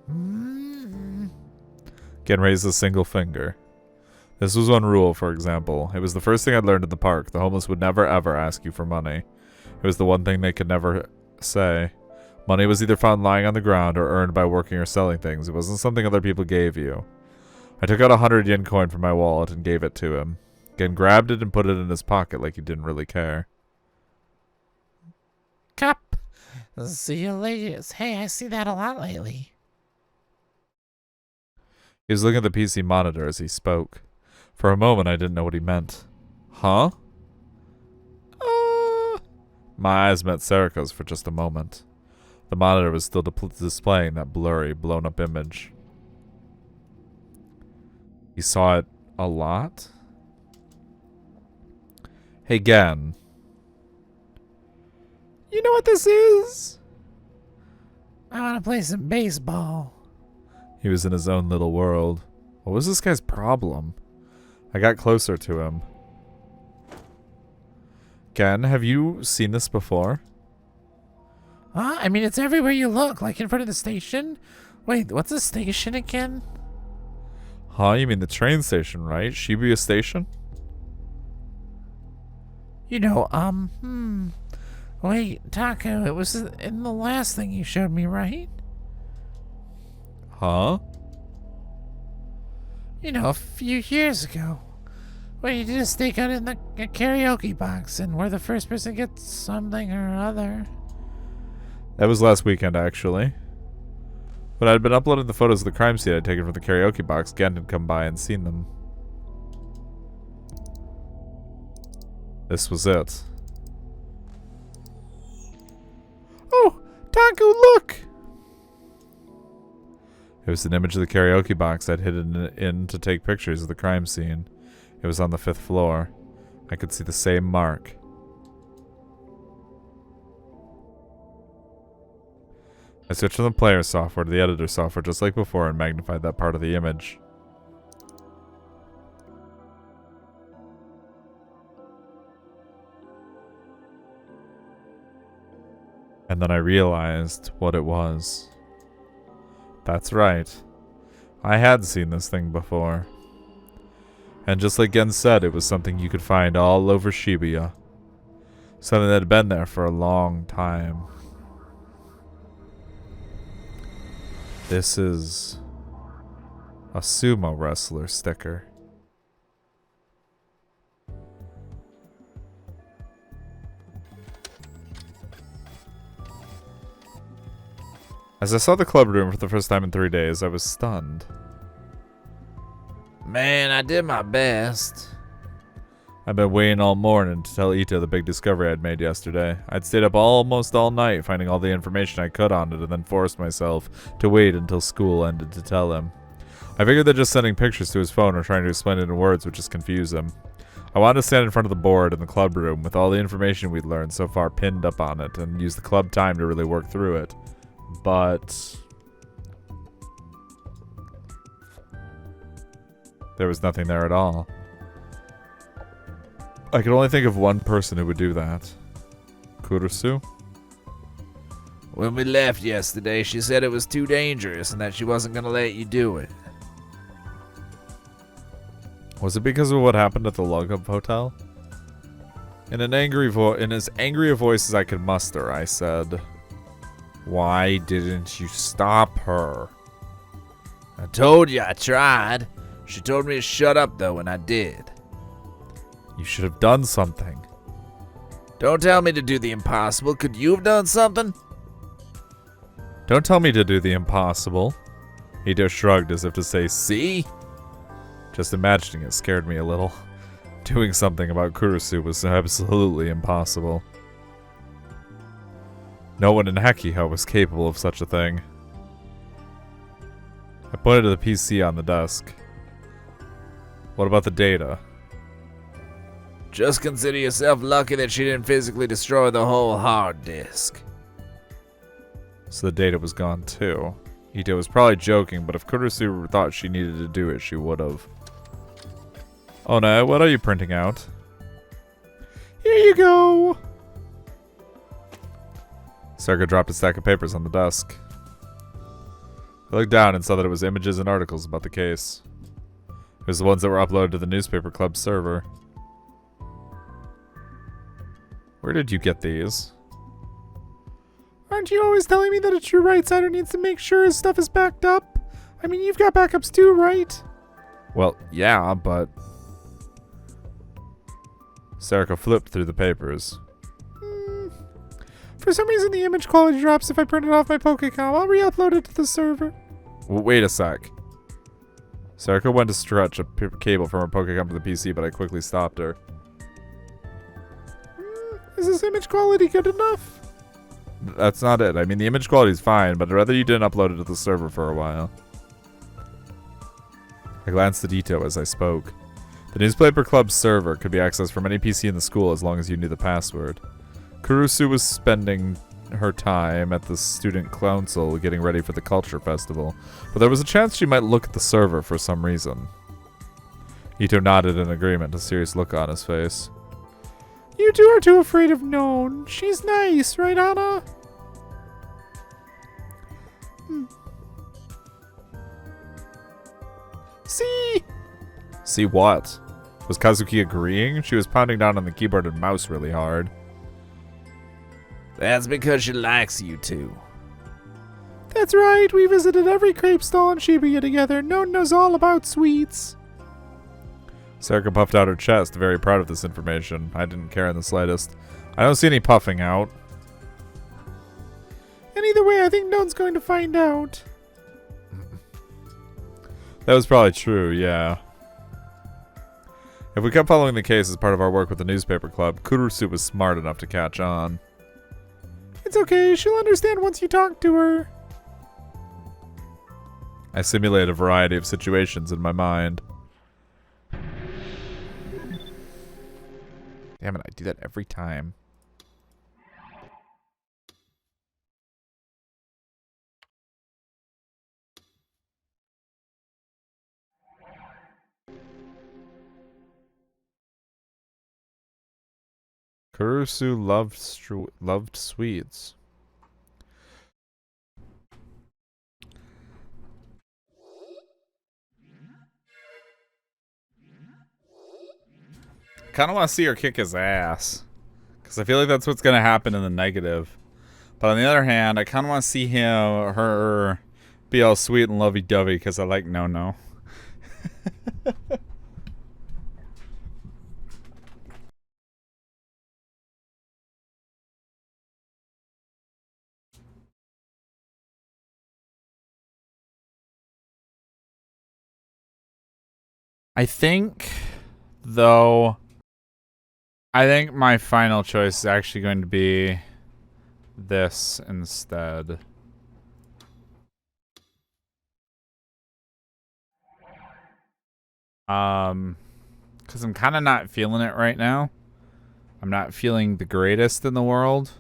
Gen raised a single finger. This was one rule, for example. It was the first thing I'd learned in the park. The homeless would never ever ask you for money. It was the one thing they could never say. Money was either found lying on the ground or earned by working or selling things. It wasn't something other people gave you. I took out a 100 yen coin from my wallet and gave it to him. Gen grabbed it and put it in his pocket like he didn't really care. Cup. See you later. Hey, I see that a lot lately. He was looking at the PC monitor as he spoke. For a moment, I didn't know what he meant. Huh? My eyes met Serika's for just a moment. The monitor was still displaying that blurry, blown-up image. He saw it a lot? Hey, Gen. You know what this is? I want to play some baseball. He was in his own little world. What was this guy's problem? I got closer to him. Gen, have you seen this before? Huh? I mean, it's everywhere you look, like in front of the station. Wait, what's the station again? Huh? You mean the train station, right? Shibuya Station? You know, Wait, Taku, it was in the last thing you showed me, right? Huh? You know, a few years ago. Where you did a stakeout in the karaoke box and where the first person gets something or other. That was last weekend, actually. When I'd been uploading the photos of the crime scene I'd taken from the karaoke box, Gen had come by and seen them. This was it. Oh, Taku, look! It was an image of the karaoke box I'd hidden in to take pictures of the crime scene. It was on the 5th floor. I could see the same mark. I switched from the player software to the editor software just like before and magnified that part of the image. And then I realized what it was. That's right. I had seen this thing before. And just like Gen said, it was something you could find all over Shibuya. Something that had been there for a long time. This is a sumo wrestler sticker. As I saw the club room for the first time in 3 days, I was stunned. Man, I did my best. I've been waiting all morning to tell Ito the big discovery I'd made yesterday. I'd stayed up almost all night finding all the information I could on it and then forced myself to wait until school ended to tell him. I figured that just sending pictures to his phone or trying to explain it in words would just confuse him. I wanted to stand in front of the board in the club room with all the information we'd learned so far pinned up on it and use the club time to really work through it. But there was nothing there at all. I could only think of one person who would do that. Kurusu? When we left yesterday, she said it was too dangerous and that she wasn't going to let you do it. Was it because of what happened at the Lug-Up Hotel? In as angry a voice as I could muster, I said, "Why didn't you stop her?" I told you I tried. She told me to shut up, though, and I did. You should have done something. Don't tell me to do the impossible. Could you have done something? Don't tell me to do the impossible. Ito shrugged as if to say, see? Just imagining it scared me a little. Doing something about Kurusu was absolutely impossible. No one in Hakiha was capable of such a thing. I pointed to the PC on the desk. What about the data? Just consider yourself lucky that she didn't physically destroy the whole hard disk. So the data was gone too. Ito was probably joking, but if Kurusu thought she needed to do it, she would have. Oh no, what are you printing out? Here you go! Sarka dropped a stack of papers on the desk. I looked down and saw that it was images and articles about the case. It was the ones that were uploaded to the newspaper club server. Where did you get these? Aren't you always telling me that a true right-sider needs to make sure his stuff is backed up? I mean, you've got backups too, right? Well, yeah, but... Sarika flipped through the papers. For some reason, the image quality drops if I print it off my Pokecom. I'll re-upload it to the server. Wait a sec. Sarika went to stretch a cable from her Pokecom to the PC, but I quickly stopped her. Is this image quality good enough? That's not it. I mean, the image quality is fine, but I'd rather you didn't upload it to the server for a while. I glanced at Ito as I spoke. The newspaper club server could be accessed from any PC in the school as long as you knew the password. Kurusu was spending her time at the student council getting ready for the culture festival, but there was a chance she might look at the server for some reason. Ito nodded in agreement, a serious look on his face. You two are too afraid of known. She's nice, right, Anna? See? See what? Was Kazuki agreeing? She was pounding down on the keyboard and mouse really hard. That's because she likes you two. That's right. We visited every crepe stall in Shibuya together. Known knows all about sweets. Sarika puffed out her chest, very proud of this information. I didn't care in the slightest. I don't see any puffing out. And either way, I think Known's going to find out. That was probably true, yeah. If we kept following the case as part of our work with the newspaper club, Kurusu was smart enough to catch on. It's okay. She'll understand once you talk to her. I simulate a variety of situations in my mind. Damn it, I do that every time. Kurusu loved sweets. Kind of want to see her kick his ass, because I feel like that's what's gonna happen in the negative. But on the other hand, I kind of want to see her be all sweet and lovey-dovey, because I like no. I think, though, I think my final choice is actually going to be this instead. Because I'm kind of not feeling it right now. I'm not feeling the greatest in the world.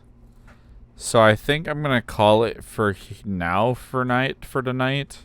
So I think I'm going to call it for now for tonight.